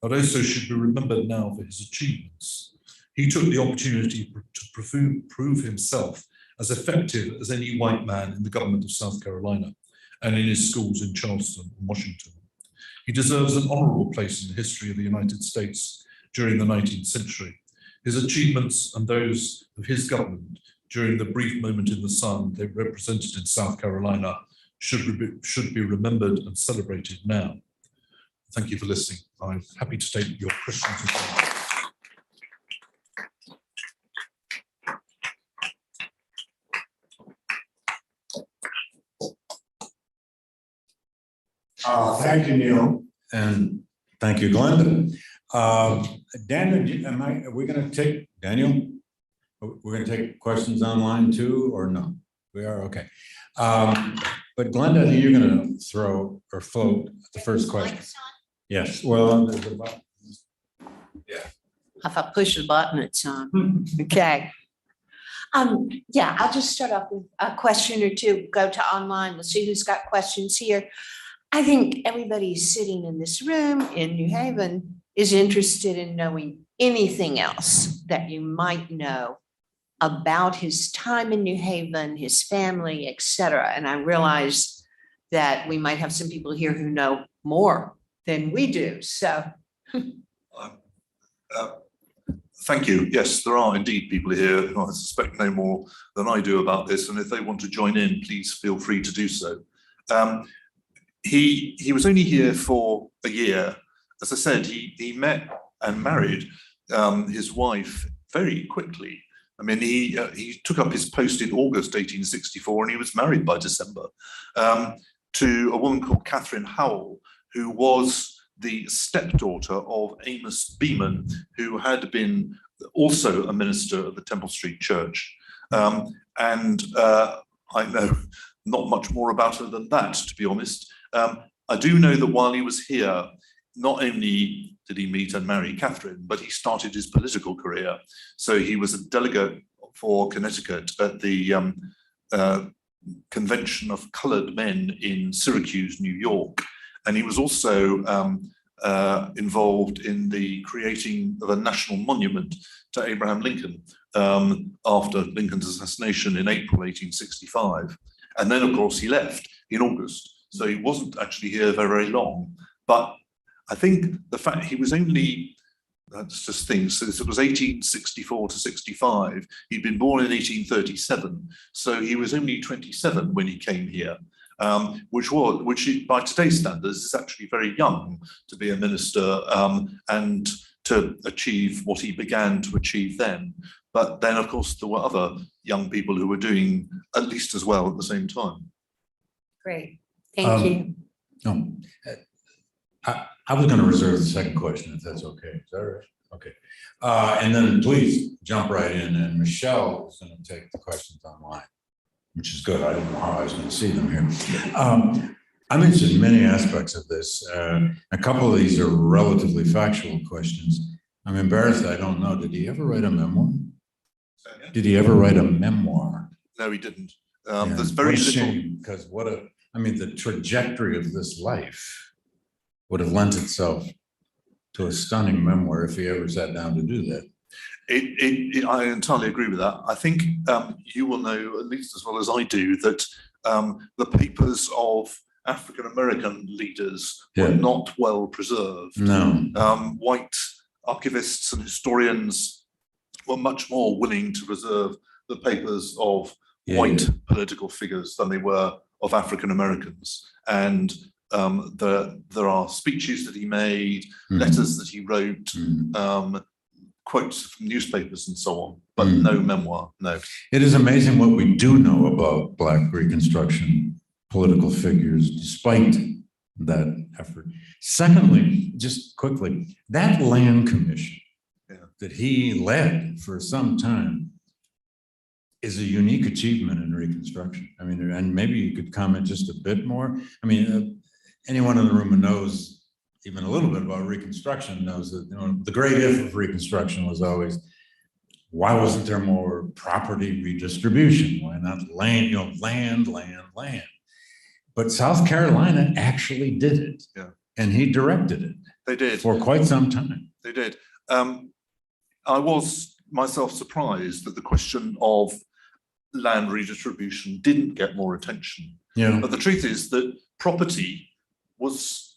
Cardozo should be remembered now for his achievements. He took the opportunity to prove himself as effective as any white man in the government of South Carolina and in his schools in Charleston and Washington. He deserves an honorable place in the history of the United States during the 19th century. His achievements and those of his government during the brief moment in the sun they represented in South Carolina should be remembered and celebrated now. Thank you for listening. I'm happy to take your questions and comments. Thank you, Neil. And thank you, Glenda. Daniel, are we going to take, Daniel? We're going to take questions online too, or no? We are, okay. But Glenda, you're going to throw or float the first question. Yes, well, there's a button. Yeah. If I push the button, it's on. Okay. Yeah, I'll just start off with a question or two, go to online. We'll see who's got questions here. I think everybody sitting in this room in New Haven is interested in knowing anything else that you might know about his time in New Haven, his family, et cetera. And I realize that we might have some people here who know more than we do, so. Thank you. Yes, there are indeed people here who I suspect know more than I do about this, and if they want to join in, please feel free to do so. He was only here for a year. As I said, he met and married his wife very quickly. I mean, he took up his post in August 1864, and he was married by December to a woman called Catherine Howell, who was the stepdaughter of Amos Beeman, who had been also a minister of the Temple Street Church. I know not much more about her than that, to be honest. I do know that while he was here, not only did he meet and marry Catherine, but he started his political career. So he was a delegate for Connecticut at the Convention of Colored Men in Syracuse, New York. And he was also involved in the creating of a national monument to Abraham Lincoln after Lincoln's assassination in April 1865. And then, of course, he left in August. So he wasn't actually here very long. But I think the fact he was only, that's just things, so it was 1864 to 65. He'd been born in 1837. So he was only 27 when he came here. Which by today's standards is actually very young to be a minister and to achieve what he began to achieve then. But then, of course, there were other young people who were doing at least as well at the same time. Great, thank you. No, I was going to reserve the second question, if that's okay. Is that right? Okay. And then please jump right in, and Michelle is going to take the questions online, which is good. I didn't know how I was going to see them here. I'm interested in many aspects of this. A couple of these are relatively factual questions. I'm embarrassed I don't know. Did he ever write a memoir? Did he ever write a memoir? No, he didn't. Yeah. There's very little. Because the trajectory of this life would have lent itself to a stunning memoir if he ever sat down to do that. I entirely agree with that. I think you will know, at least as well as I do, that the papers of African-American leaders were not well preserved. No. White archivists and historians were much more willing to preserve the papers of white political figures than they were of African-Americans. And there are speeches that he made, letters that he wrote, quotes from newspapers and so on, but no memoir, no. It is amazing what we do know about Black Reconstruction political figures, despite that effort. Secondly, just quickly, that land commission that he led for some time is a unique achievement in Reconstruction. I mean, and maybe you could comment just a bit more. I mean, anyone in the room who knows even a little bit about Reconstruction knows that, you know, the great if of Reconstruction was always, why wasn't there more property redistribution? Why not land, you know, land. But South Carolina actually did it. Yeah. And he directed it. They did. For quite some time. They did. I was myself surprised that the question of land redistribution didn't get more attention. Yeah. But the truth is that property was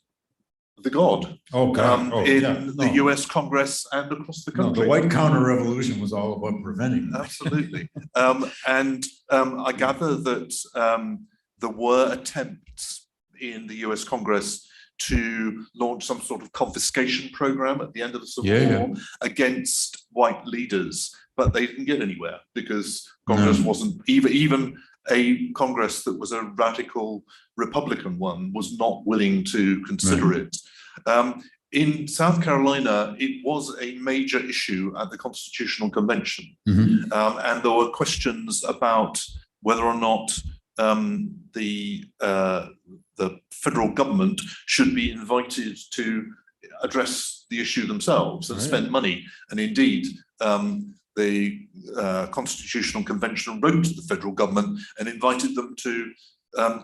the god in the US Congress and across the country. The white counter-revolution was all about preventing that. Absolutely. I gather that there were attempts in the US Congress to launch some sort of confiscation program at the end of the Civil War against white leaders, but they didn't get anywhere because Congress wasn't, even a Congress that was a radical Republican one was not willing to consider it. in South Carolina, it was a major issue at the Constitutional Convention. Mhm. And there were questions about whether or not the federal government should be invited to address the issue themselves and spend money. And indeed, the Constitutional Convention wrote to the federal government and invited them to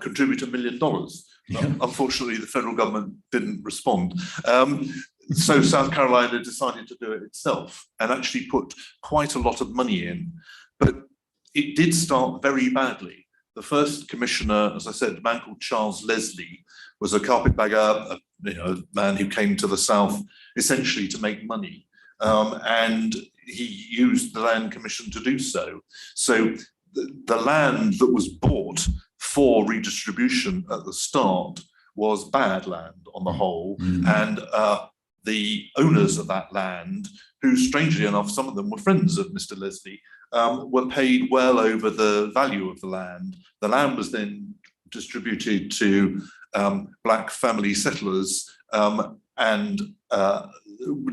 contribute $1 million. Unfortunately, the federal government didn't respond. So South Carolina decided to do it itself and actually put quite a lot of money in. But it did start very badly. The first commissioner, as I said, a man called Charles Leslie, was a carpetbagger, a man who came to the South essentially to make money. And he used the Land Commission to do so. So the land that was bought for redistribution at the start was bad land on the whole. And the owners of that land, who strangely enough, some of them were friends of Mr. Leslie, were paid well over the value of the land. The land was then distributed to black family settlers and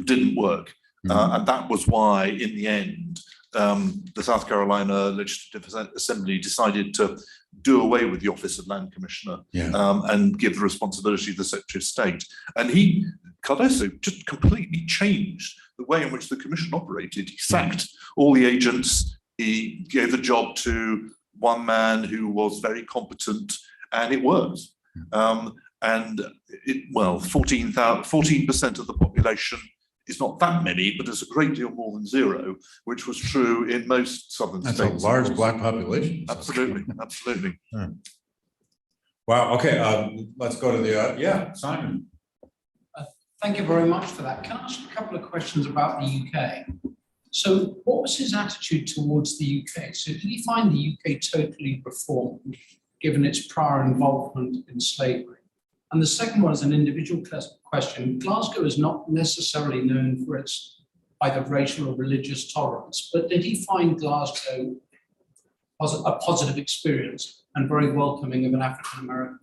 didn't work. And that was why, in the end, the South Carolina Legislative Assembly decided to do away with the office of Land Commissioner and give the responsibility to the Secretary of State. And Cardozo just completely changed the way in which the commission operated. He sacked all the agents. He gave the job to one man who was very competent, and it worked. And 14% of the population is not that many, but it's a great deal more than zero, which was true in most southern states. That's a large black population. Absolutely, absolutely. Wow. Okay. Let's go to the Simon. Thank you very much for that. Can I ask a couple of questions about the UK? So what was his attitude towards the UK? So did he find the UK totally reformed, given its prior involvement in slavery? And the second one is an individual question. Glasgow is not necessarily known for its either racial or religious tolerance, but did he find Glasgow a positive experience and very welcoming of an African American?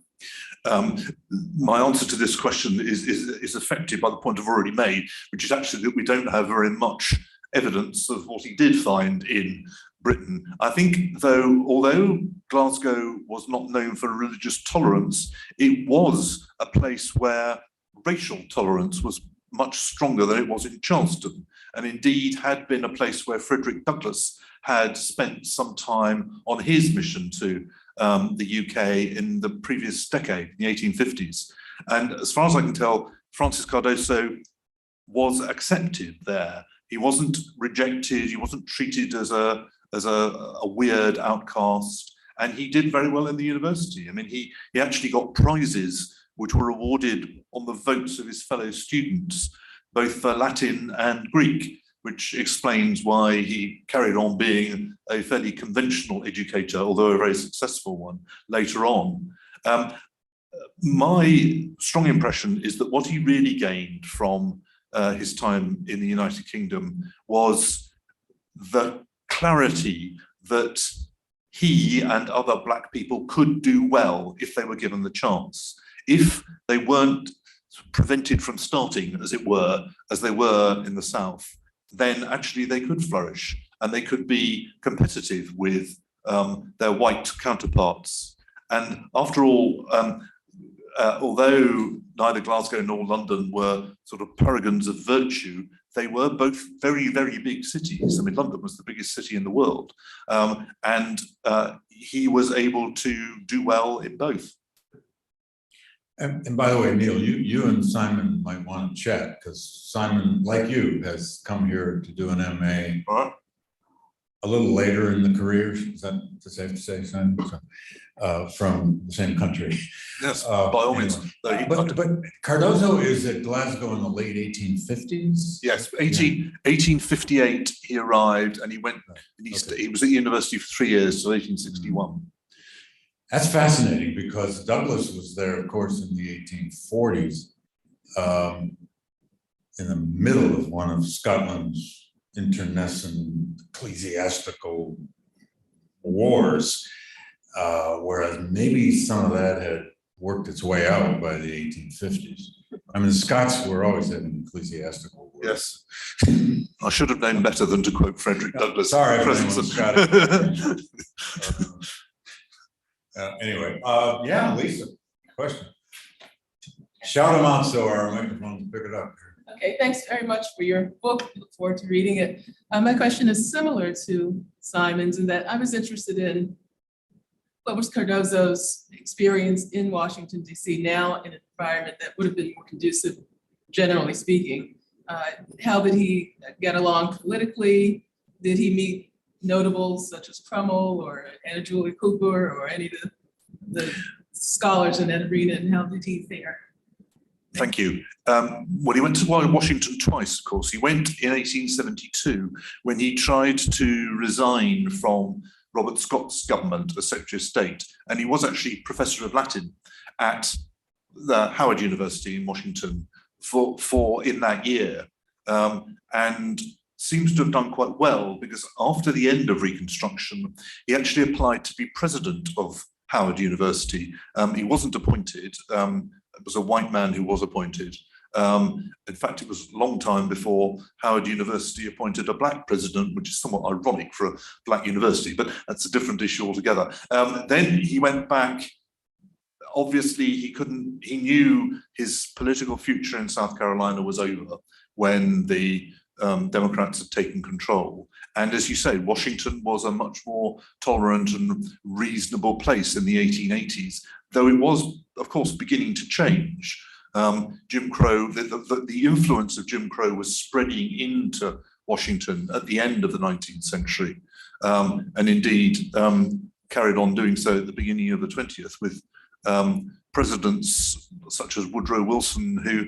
My answer to this question is affected by the point I've already made, which is actually that we don't have very much evidence of what he did find in Britain. I think, though, although Glasgow was not known for religious tolerance, it was a place where racial tolerance was much stronger than it was in Charleston, and indeed had been a place where Frederick Douglass had spent some time on his mission to the UK in the previous decade, the 1850s. And as far as I can tell, Francis Cardozo was accepted there. He wasn't rejected, he wasn't treated as a weird outcast, and he did very well in the university. I mean, he actually got prizes which were awarded on the votes of his fellow students, both for Latin and Greek, which explains why he carried on being a fairly conventional educator, although a very successful one later on. My strong impression is that what he really gained from his time in the United Kingdom was the clarity that he and other black people could do well if they were given the chance. If they weren't prevented from starting, as it were, as they were in the South, then actually they could flourish and they could be competitive with their white counterparts. And after all, although neither Glasgow nor London were sort of paragons of virtue, they were both very, very big cities. I mean, London was the biggest city in the world. And he was able to do well in both. And by the way, Neil, you and Simon might want to chat, because Simon, like you, has come here to do an MA a little later in the career. Is that safe to say, Simon? From the same country. Yes, by all means. But Cardozo is at Glasgow in the late 1850s? Yes, 1858 he arrived, and he went, and he was at university for 3 years, till 1861. That's fascinating, because Douglas was there, of course, in the 1840s, in the middle of one of Scotland's internecine ecclesiastical wars, whereas maybe some of that had worked its way out by the 1850s. I mean, the Scots were always an ecclesiastical word. Yes. I should have known better than to quote Frederick Douglass. Sorry, Presence everyone, anyway, yeah, Lisa, question. Shout them out so our microphones pick it up. Okay, thanks very much for your book. Look forward to reading it. My question is similar to Simon's in that I was interested in what was Cardozo's experience in Washington, D.C. now in an environment that would have been more conducive, generally speaking. How did he get along politically? Did he meet notables such as Crummell or Anna Julia Cooper or any of the scholars in that arena, and how did he fare? Thank you. Well, he went to Washington twice, of course. He went in 1872 when he tried to resign from Robert Scott's government as Secretary of State, and he was actually Professor of Latin at the Howard University in Washington for in that year, and seems to have done quite well because after the end of Reconstruction, he actually applied to be president of Howard University. He wasn't appointed. It was a white man who was appointed. In fact, it was a long time before Howard University appointed a black president, which is somewhat ironic for a black university, but that's a different issue altogether. Then he went back. Obviously, he knew his political future in South Carolina was over when the Democrats had taken control. And as you say, Washington was a much more tolerant and reasonable place in the 1880s, though it was, of course, beginning to change. Jim Crow, the influence of Jim Crow was spreading into Washington at the end of the 19th century, and indeed carried on doing so at the beginning of the 20th with presidents such as Woodrow Wilson, who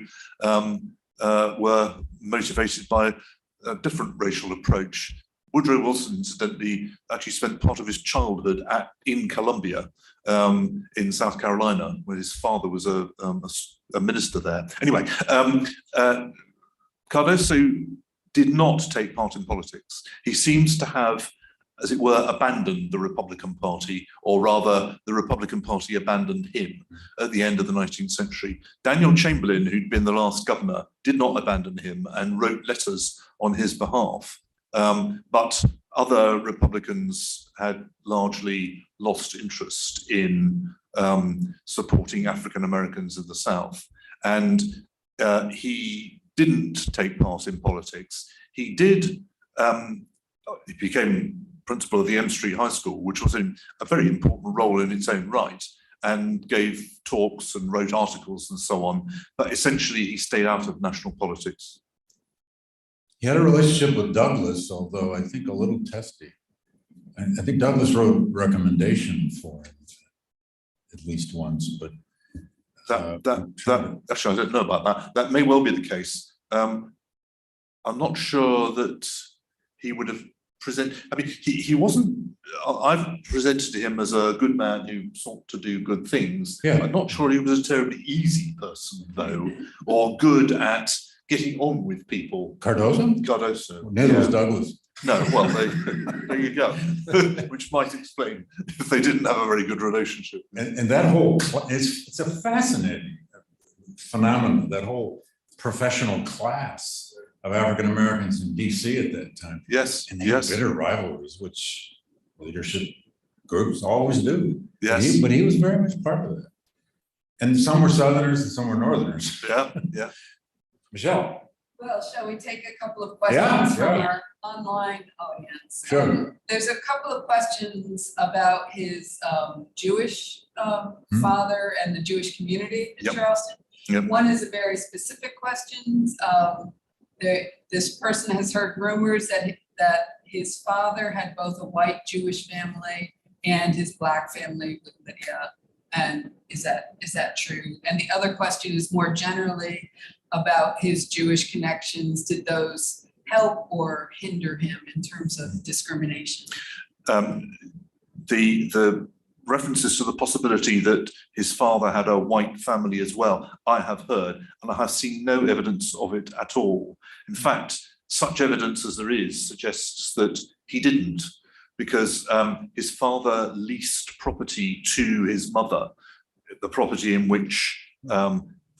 were motivated by a different racial approach. Woodrow Wilson, incidentally, actually spent part of his childhood in Columbia, in South Carolina, where his father was a minister there. Anyway, Cardozo did not take part in politics. He seems to have, as it were, abandoned the Republican Party, or rather, the Republican Party abandoned him at the end of the 19th century. Daniel Chamberlain, who'd been the last governor, did not abandon him and wrote letters on his behalf. But other Republicans had largely lost interest in supporting African Americans in the South. And he didn't take part in politics. He did, he became principal of the M Street High School, which was in a very important role in its own right, and gave talks and wrote articles and so on. But essentially, he stayed out of national politics. He had a relationship with Douglas, although I think a little testy. I think Douglas wrote recommendation for him at least once, but actually, I don't know about that. That may well be the case. I'm not sure that he would have presented. I mean, he wasn't. I've presented him as a good man who sought to do good things. Yeah. I'm not sure he was a terribly easy person, though, or good at getting on with people. Cardozo? Neither was Douglas. No, well, there you go, which might explain if they didn't have a very good relationship. And that whole, it's a fascinating phenomenon, that whole professional class of African Americans in DC at that time. Yes, and they had bitter rivalries, which leadership groups always do. Yes. But he was very much part of that. And some were Southerners and some were Northerners. Yeah, yeah. Michelle. Well, shall we take a couple of questions sure. from our online audience? Sure. There's a couple of questions about his Jewish father and the Jewish community in Charleston. Yep. One is a very specific question. This person has heard rumors that his father had both a white Jewish family and his black family with Lydia. And is that true? And the other question is more generally about his Jewish connections. Did those help or hinder him in terms of discrimination? The references to the possibility that his father had a white family as well, I have heard, and I have seen no evidence of it at all. In fact, such evidence as there is suggests that he didn't, because his father leased property to his mother, the property in which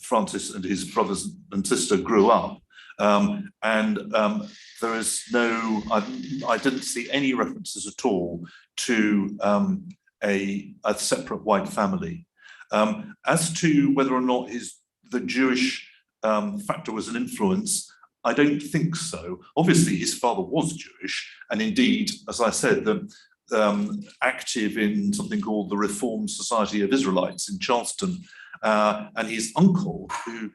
Francis and his brothers and sister grew up. There is no, I didn't see any references at all to a separate white family. As to whether or not the Jewish factor was an influence, I don't think so. Obviously, his father was Jewish, and indeed, as I said, active in something called the Reformed Society of Israelites in Charleston, and his uncle, who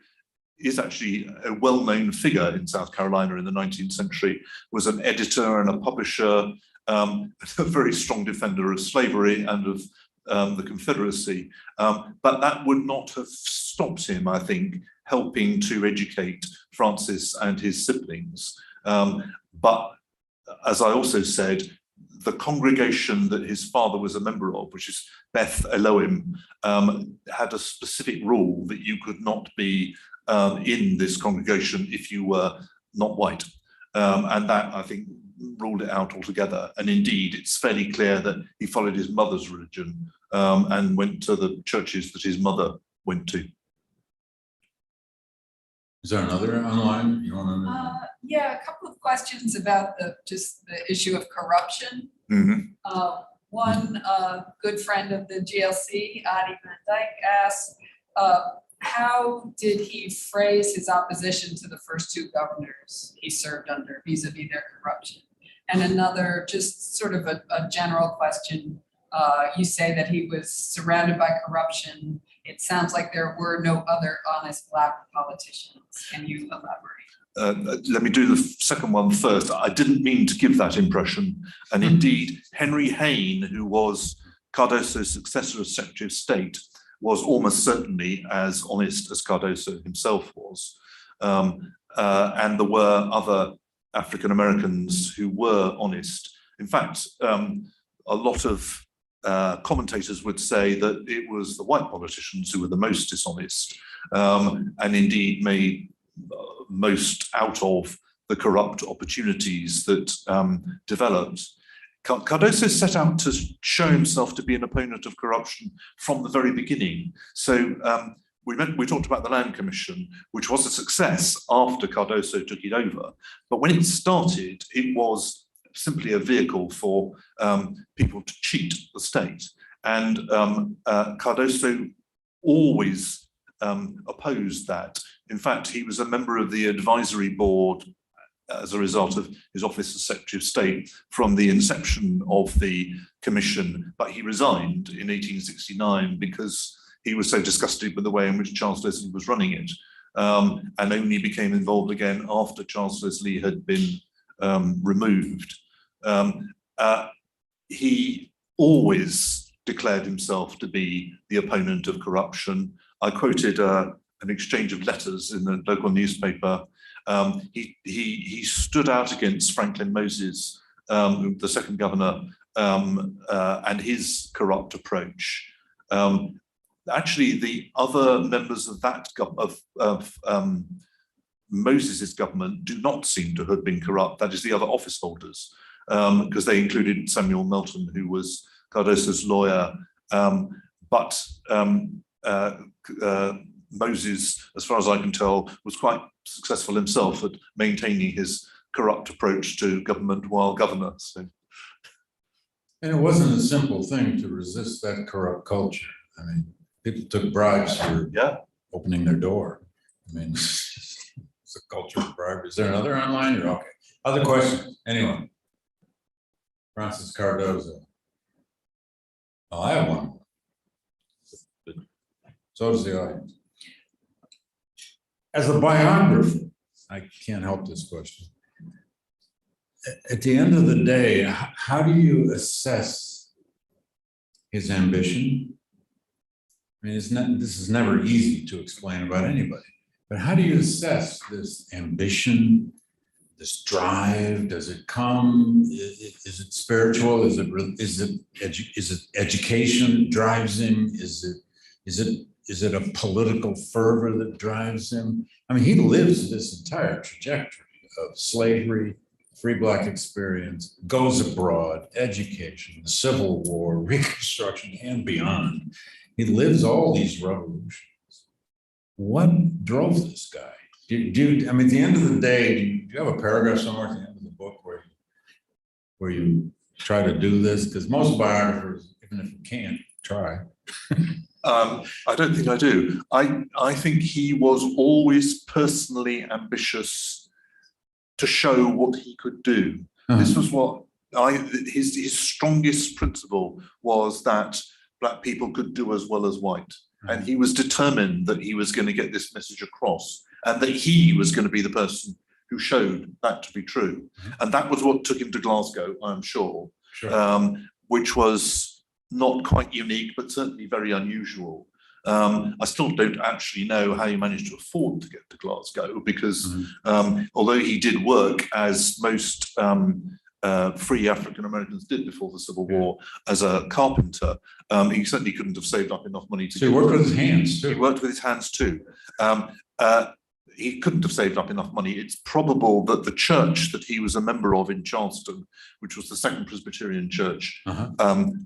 is actually a well-known figure in South Carolina in the 19th century, was an editor and a publisher, a very strong defender of slavery and of the Confederacy. But that would not have stopped him, I think, helping to educate Francis and his siblings. But as I also said, the congregation that his father was a member of, which is Beth Elohim, had a specific rule that you could not be in this congregation if you were not white. And that, I think, ruled it out altogether. And indeed, it's fairly clear that he followed his mother's religion and went to the churches that his mother went to. Is there another online you want to? Yeah, a couple of questions about just the issue of corruption. Mm-hmm. One good friend of the GLC, Adi Van Dyke, asked, how did he phrase his opposition to the first two governors he served under vis-a-vis their corruption? And another, just sort of a general question, you say that he was surrounded by corruption. It sounds like there were no other honest Black politicians. Can you elaborate? Let me do the second one first. I didn't mean to give that impression. And indeed, Henry Hayne, who was Cardozo's successor as Secretary of State, was almost certainly as honest as Cardozo himself was. And there were other African Americans who were honest. In fact, a lot of commentators would say that it was the white politicians who were the most dishonest, and indeed made most out of the corrupt opportunities that developed. Cardozo set out to show himself to be an opponent of corruption from the very beginning. So we talked about the Land Commission, which was a success after Cardozo took it over. But when it started, it was simply a vehicle for people to cheat the state. And Cardozo always opposed that. In fact, he was a member of the advisory board as a result of his office as Secretary of State from the inception of the commission, but he resigned in 1869 because he was so disgusted with the way in which Charles Leslie was running it, and only became involved again after Charles Leslie had been removed. He always declared himself to be the opponent of corruption. I quoted an exchange of letters in the local newspaper. He stood out against Franklin Moses, the second governor, and his corrupt approach. Actually, the other members of that Moses's government do not seem to have been corrupt. That is, the other office holders, because they included Samuel Melton, who was Cardozo's lawyer. But Moses, as far as I can tell, was quite successful himself at maintaining his corrupt approach to government while governor. So. And it wasn't a simple thing to resist that corrupt culture. I mean, people took bribes for opening their door. I mean, it's a culture of bribery. Is there another online? Or okay. Other questions? Anyone? Francis Cardozo. Oh, I have one. So does the audience. As a biographer, I can't help this question. At the end of the day, how do you assess his ambition? I mean, this is never easy to explain about anybody, but how do you assess this ambition, this drive? Does it come? Is it spiritual? Is it education that drives him? Is it a political fervor that drives him? I mean, he lives this entire trajectory of slavery, free Black experience, goes abroad, education, the Civil War, Reconstruction, and beyond. He lives all these revolutions. what drove this guy? I mean, at the end of the day, do you have a paragraph somewhere at the end of the book where you try to do this? Because most biographers, even if you can't, try. I don't think I do. I think he was always personally ambitious to show what he could do. This was what his strongest principle was, that black people could do as well as white. And he was determined that he was going to get this message across, and that he was going to be the person who showed that to be true. And that was what took him to Glasgow, I'm sure, which was not quite unique, but certainly very unusual. I still don't actually know how he managed to afford to get to Glasgow, because although he did work, as most free African Americans did before the Civil War, as a carpenter, he certainly couldn't have saved up enough money to. So he worked with his hands too. He worked with his hands too. He couldn't have saved up enough money. It's probable that the church that he was a member of in Charleston, which was the Second Presbyterian Church,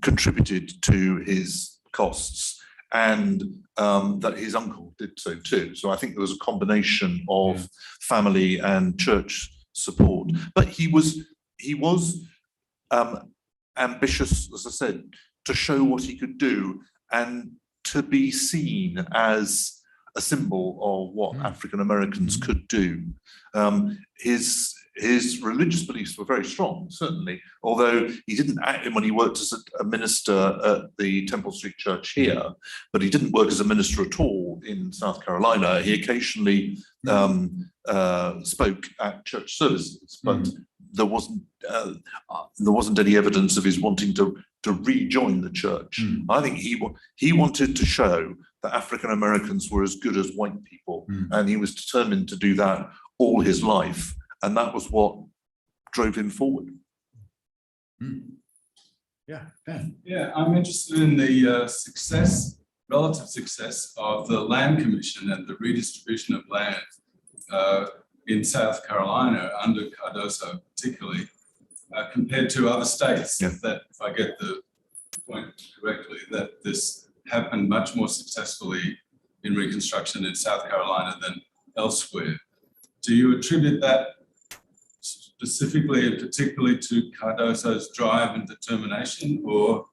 contributed to his costs, and that his uncle did so too. So I think there was a combination of family and church support. But he was ambitious, as I said, to show what he could do and to be seen as a symbol of what African Americans could do. His religious beliefs were very strong, certainly, although he didn't act when he worked as a minister at the Temple Street Church here, but he didn't work as a minister at all in South Carolina. He occasionally spoke at church services, but there wasn't any evidence of his wanting to rejoin the church. I think he wanted to show that African Americans were as good as white people, and he was determined to do that all his life, and that was what drove him forward. Yeah, Ben. Yeah, I'm interested in the relative success of the Land Commission and the redistribution of land in South Carolina under Cardozo particularly, compared to other states. That, if I get the point correctly, that this happened much more successfully in Reconstruction in South Carolina than elsewhere. Do you attribute that specifically and particularly to Cardozo's drive and determination, or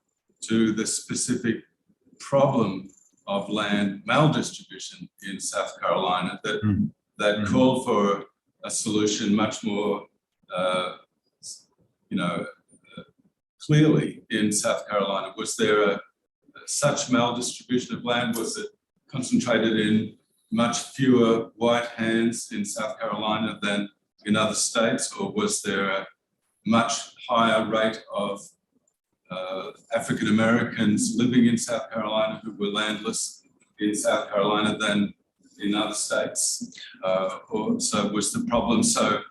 to the specific problem of land maldistribution in South Carolina that called for a solution much more clearly in South Carolina? Was there such maldistribution of land? Was it concentrated in much fewer white hands in South Carolina than in other states, or was there a much higher rate of African Americans living in South Carolina who were landless in South Carolina than in other states? Or so was the problem so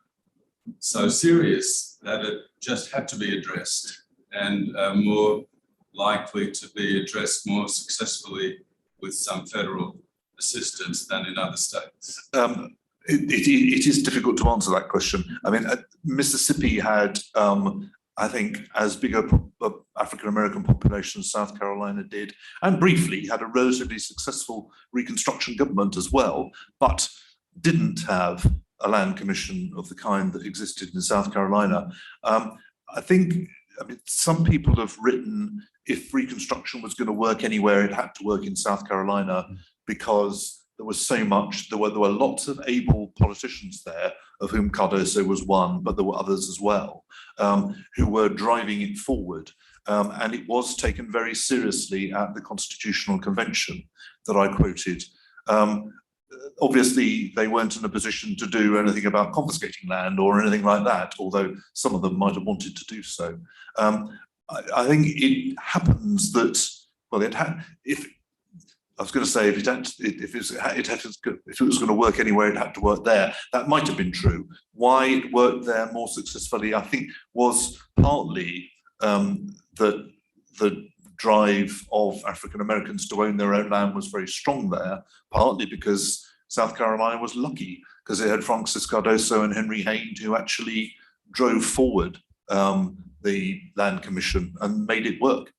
serious that it just had to be addressed, and more likely to be addressed more successfully with some federal assistance than in other states? It is difficult to answer that question. I mean, Mississippi had, I think, as big a African-American population as South Carolina did, and briefly had a relatively successful Reconstruction government as well, but didn't have a land commission of the kind that existed in South Carolina. I think, some people have written, if Reconstruction was going to work anywhere, it had to work in South Carolina, because there was so much, there were lots of able politicians there, of whom Cardozo was one, but there were others as well, who were driving it forward. And it was taken very seriously at the Constitutional Convention that I quoted. Obviously, they weren't in a position to do anything about confiscating land or anything like that, although some of them might have wanted to do so. I think it happens that, well, if it was going to work anywhere, it had to work there. That might have been true. Why it worked there more successfully, I think, was partly that the drive of African Americans to own their own land was very strong there, partly because South Carolina was lucky, because it had Francis Cardozo and Henry Hayne who actually drove forward the Land Commission and made it work.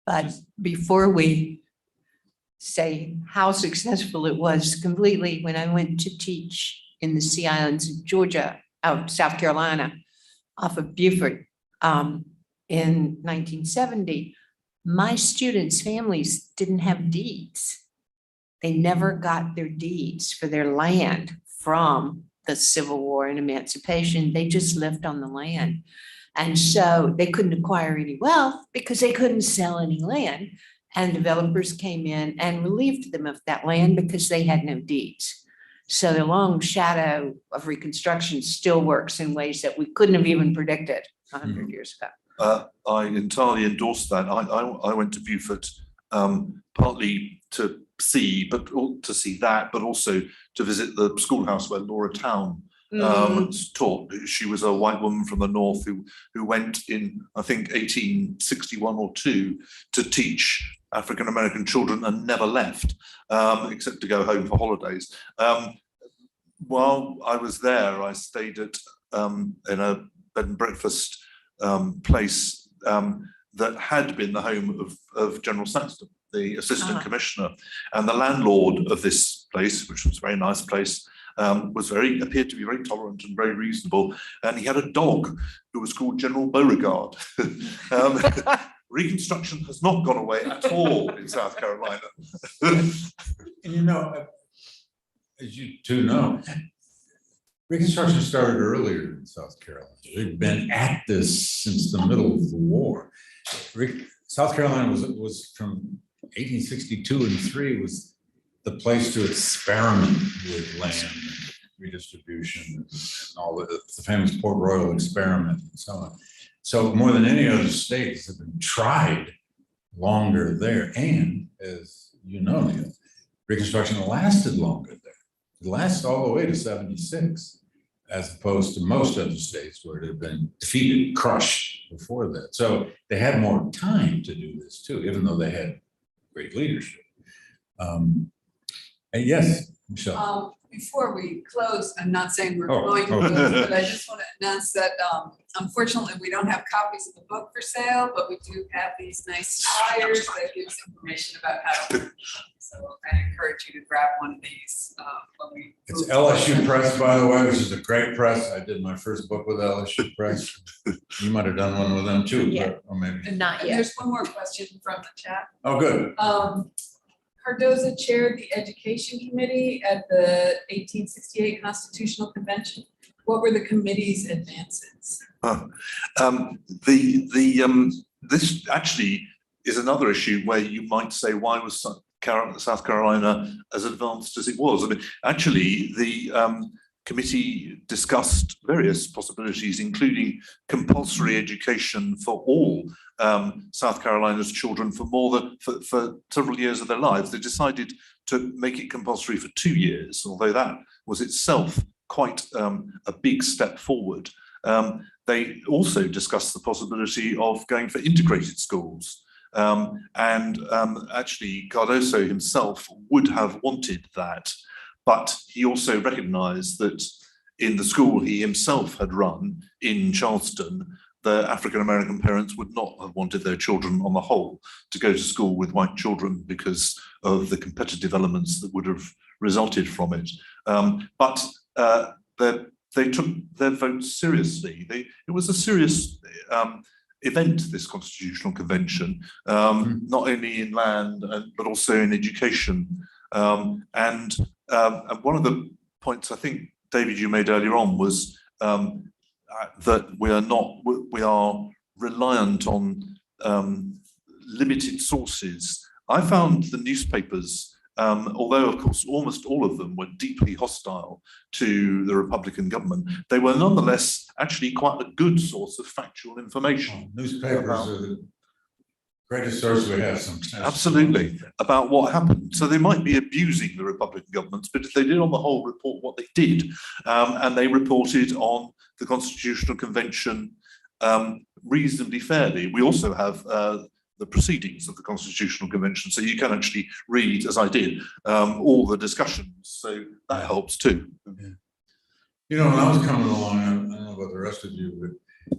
But before we say how successful it was completely when I went to teach in the Sea Islands of Georgia, out South Carolina, off of Beaufort, in 1970. My students' families didn't have deeds. They never got their deeds for their land from the Civil War and emancipation. They just lived on the land. And so they couldn't acquire any wealth because they couldn't sell any land. And developers came in and relieved them of that land because they had no deeds. So the long shadow of Reconstruction still works in ways that we couldn't have even predicted 100 years ago. I entirely endorse that. I went to Beaufort partly to see that, but also to visit the schoolhouse where Laura Town taught. She was a white woman from the north who went in, I think, 1861 or 2 to teach African American children and never left, except to go home for holidays. While I was there, I stayed at in a bed and breakfast place that had been the home of General Saxton, the assistant commissioner, and the landlord of this place, which was a very nice place, appeared to be very tolerant and very reasonable, and he had a dog who was called General Beauregard. Reconstruction has not gone away at all in South Carolina. And you know, as you two know, Reconstruction started earlier in South Carolina. They've been at this since the middle of the war. South Carolina was from 1862 and 3 was the place to experiment with land redistribution and all the famous Port Royal experiment and so on. So more than any other states have been tried longer there. And as you know, Neil, Reconstruction lasted longer there. It lasted all the way to 76, as opposed to most other states where it had been defeated, crushed before that. So they had more time to do this too, even though they had great leadership. And yes, Michelle. Before we close, I'm not saying we're Oh, going to okay. close, but I just want to announce that unfortunately, we don't have copies of the book for sale, but we do have these nice flyers that gives information about how to. So I encourage you to grab one of these when we. It's LSU Press, by the way, which is a great press. I did my first book with LSU Press. You might have done one with them too, Yeah. or maybe. Not And yet. there's one more question from the chat. Oh, good. Cardozo chaired the Education Committee at the 1868 Constitutional Convention. What were the committee's advances? This actually is another issue where you might say, why was South Carolina as advanced as it was? I mean, actually, the committee discussed various possibilities, including compulsory education for all South Carolina's children for several years of their lives. They decided to make it compulsory for 2 years, although that was itself quite a big step forward. They also discussed the possibility of going for integrated schools. Actually, Cardozo himself would have wanted that, but he also recognized that in the school he himself had run in Charleston, the African-American parents would not have wanted their children on the whole to go to school with white children because of the competitive elements that would have resulted from it. But they took their vote seriously. It was a serious event, this Constitutional Convention, not only in land, but also in education. And one of the points I think, David, you made earlier on was that we are reliant on limited sources. I found the newspapers, although of course almost all of them were deeply hostile to the Republican government, they were nonetheless actually quite a good source of factual information. Newspapers are the greatest source we have sometimes. Absolutely, about what happened. So they might be abusing the Republican governments, but if they did on the whole report what they did, and they reported on the Constitutional Convention reasonably fairly. We also have the proceedings of the Constitutional Convention, so you can actually read, as I did, all the discussions, so that helps too. Yeah. You know, when I was coming along, I don't know about the rest of you, but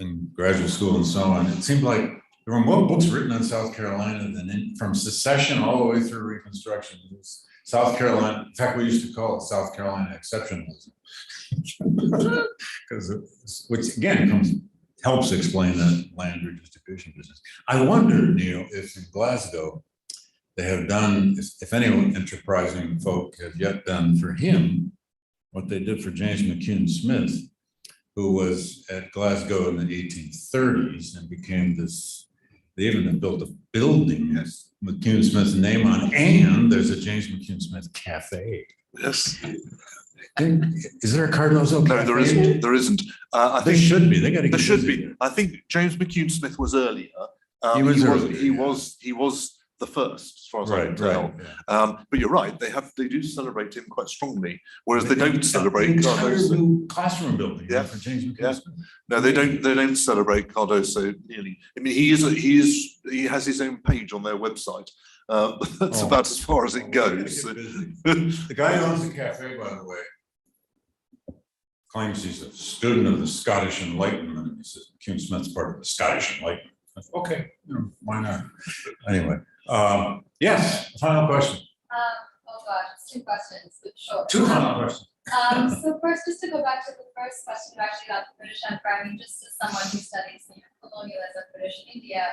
in graduate school and so on, it seemed like There were more books written on South Carolina than from secession all the way through Reconstruction. It was South Carolina, in fact, we used to call it South Carolina exceptionalism. Because which again helps explain that land redistribution business. I wonder, Neil, if in Glasgow they have done, if any enterprising folk have yet done for him what they did for James McCune Smith, who was at Glasgow in the 1830s and became this. They even have built a building has McCune Smith's name on, and there's a James McCune Smith cafe. Yes. Is there a Cardozo No, cafe? there isn't. There isn't. I There think should be. They got to. there should be. I think James McCune Smith was earlier. He was earlier, He was the first, as far as I can tell. But you're right. They do celebrate him quite strongly, whereas they don't celebrate Cardozo. New classroom building. Yeah. For James McCune Yeah. Smith. No, they don't. They don't celebrate Cardozo nearly. I mean, he has his own page on their website. That's about as far as it goes. The guy who owns the cafe, by the way, claims he's a student of the Scottish Enlightenment. He says McCune Smith's part of the Scottish Enlightenment. Okay, why not? Anyway, yes, final question. Oh gosh, it's 2 questions, but sure. 2 final questions. So first, just to go back to the first question you actually about the British Empire, I mean, just as someone who studies colonialism, British India,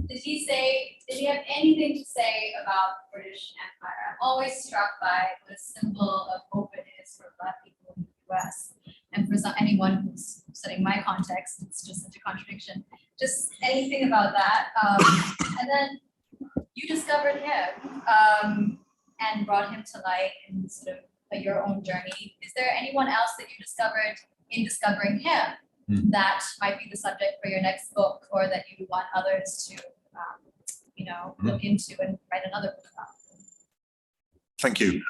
did he have anything to say about the British Empire? I'm always struck by what a symbol of hope it is for Black people in the US. And for anyone who's studying my context, it's just such a contradiction. Just anything about that. And then you discovered him and brought him to light in sort of your own journey. Is there anyone else that you discovered in discovering him that might be the subject for your next book, or that you want others to, look into and write another book about? Thank you.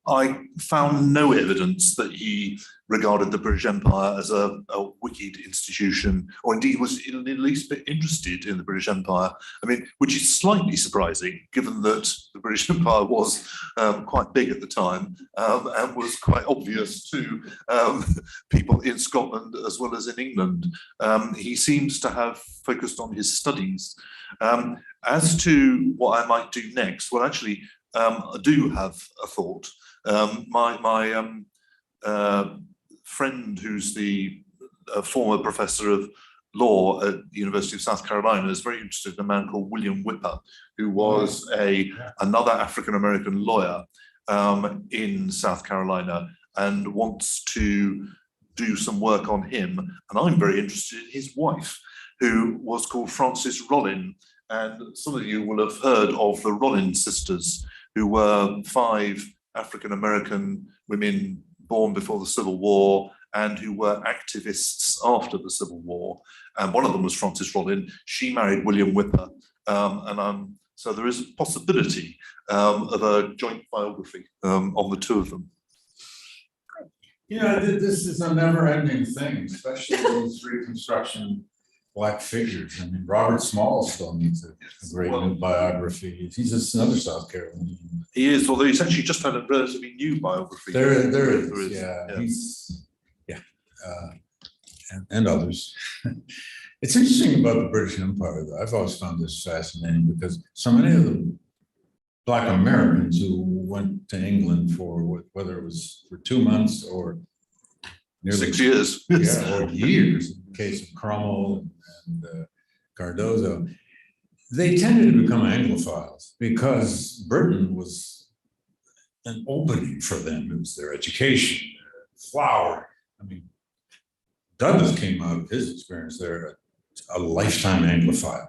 I found no evidence that he regarded the British Empire as a wicked institution, or indeed was in the least bit interested in the British Empire. I mean, which is slightly surprising, given that the British Empire was quite big at the time and was quite obvious to people in Scotland as well as in England. He seems to have focused on his studies. As to what I might do next, well, actually, I do have a thought. My friend, who's the former professor of law at the University of South Carolina, is very interested in a man called William Whipper, who was another African-American lawyer in South Carolina, and wants to do some work on him. And I'm very interested in his wife, who was called Francis Rollin. And some of you will have heard of the Rollin sisters, who were 5 African-American women born before the Civil War and who were activists after the Civil War. And one of them was Francis Rollin. She married William Whipper. So there is a possibility of a joint biography on the 2 of them. This is a never-ending thing, especially these Reconstruction Black figures. I mean, Robert Small still needs a great new biography. He's just another South Carolinian. He is, although he's actually just had a relatively new biography. There is. Yeah. He's, and others. It's interesting about the British Empire, though. I've always found this fascinating because so many of the Black Americans who went to England for whether it was for 2 months or nearly 6 years. or years, in the case of Cromwell and Cardozo, they tended to become Anglophiles because Britain was an opening for them. It was their education, flower. I mean, Douglas came out of his experience there a lifetime Anglophile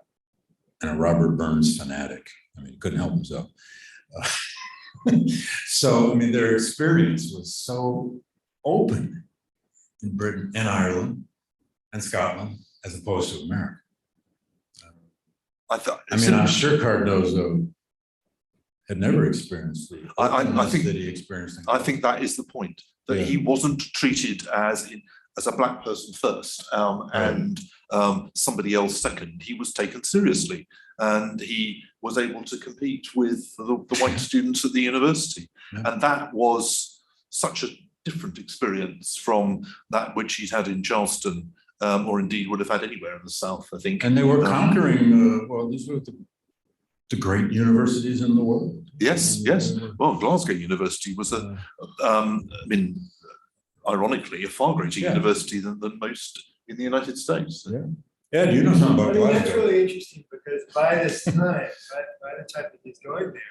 and a Robert Burns fanatic. I mean, he couldn't help himself. So, I mean, their experience was so open in Britain and Ireland and Scotland, as opposed to America. I'm sure Cardozo had never experienced the I think that he experienced. I think that is the point, that he wasn't treated as a Black person first and somebody else second. He was taken seriously, and he was able to compete with the white students at the university. And that was such a different experience from that which he'd had in Charleston or indeed would have had anywhere in the South, I think. And they were conquering, well, these were the great universities in the world. Yes, yes. Well, Glasgow University was I mean, ironically, a far greater university than most in the United States. Yeah. Yeah, do you know something about That's Glasgow? really interesting because by this time, by the time that he's going there,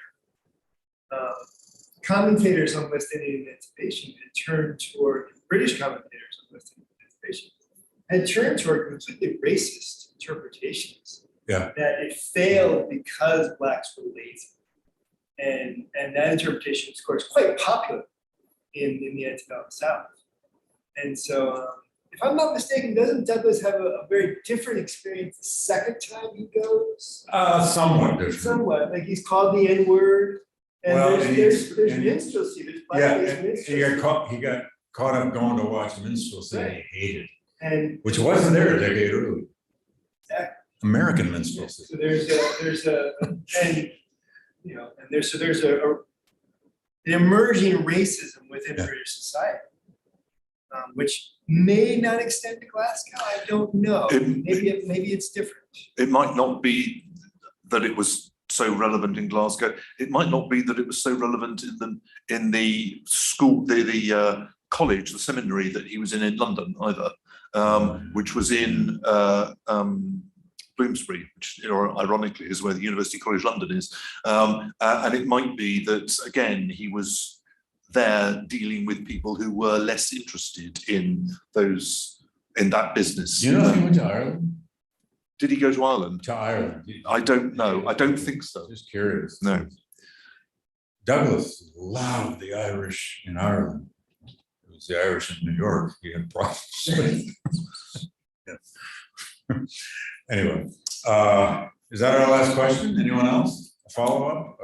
commentators on West Indian emancipation had turned toward, British commentators on West Indian emancipation had turned toward completely racist interpretations. Yeah. That it failed because blacks were lazy. And that interpretation was, of course, quite popular in the antebellum South. And so, if I'm not mistaken, doesn't Douglas have a very different experience the second time he goes? Somewhat different. Somewhat, like he's called the N-word, and Well, there's and minstrelsy, there's Yeah, blackface and minstrelsy. he got caught up going to watch minstrelsy, and he hated, And which wasn't there a decade earlier. Exactly. American minstrelsy. so there's a and you know, and there's an emerging racism within Yeah. British society, which may not extend to Glasgow. I don't know. Maybe it's different. It might not be that it was so relevant in Glasgow. It might not be that it was so relevant in the school, the college, the seminary that he was in London either, which was in Bloomsbury, which ironically is where the University College London is. And it might be that, again, he was there dealing with people who were less interested in that business. You know, he went to Ireland? Did he go to Ireland? To Ireland. I don't know. I don't think so. Just curious. No. Douglas loved the Irish in Ireland. It was the Irish in New York. He had problems with. Yeah. Anyway, is that our last question? Anyone else? A follow-up?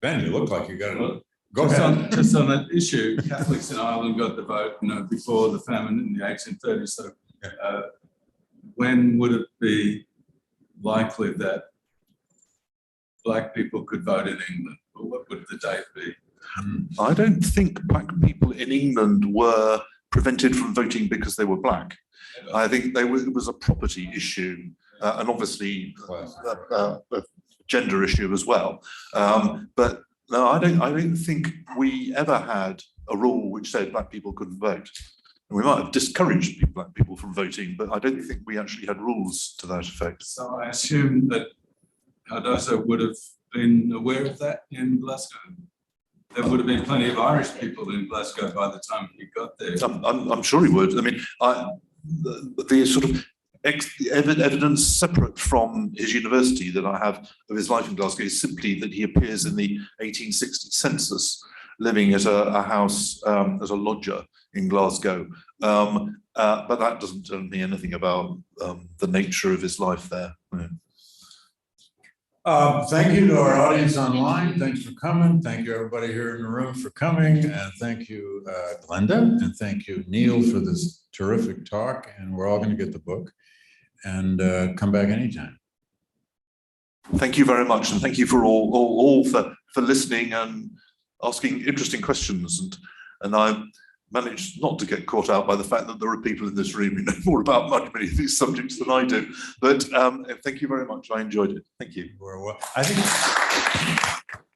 Ben, you look like you got it. Go ahead. Just on that issue, Catholics in Ireland got the vote, before the famine in the 1830s. So when would it be likely that black people could vote in England? Or what would the date be? I don't think black people in England were prevented from voting because they were black. I think it was a property issue, and obviously a gender issue as well. But no, I don't think we ever had a rule which said black people couldn't vote. We might have discouraged black people from voting, but I don't think we actually had rules to that effect. So I assume that Cardozo would have been aware of that in Glasgow. There would have been plenty of Irish people in Glasgow by the time he got there. I'm sure he would. I mean, the sort of evidence separate from his university that I have of his life in Glasgow is simply that he appears in the 1860 census living at a house as a lodger in Glasgow. But that doesn't tell me anything about the nature of his life there. Thank you to our audience online. Thanks for coming. Thank you, everybody here in the room, for coming. And thank you, Glenda. And thank you, Neil, for this terrific talk. And we're all going to get the book and come back anytime. Thank you very much. And thank you for all for listening and asking interesting questions. And I managed not to get caught out by the fact that there are people in this room who know more about many of these subjects than I do. But thank you very much. I enjoyed it. Thank you. I think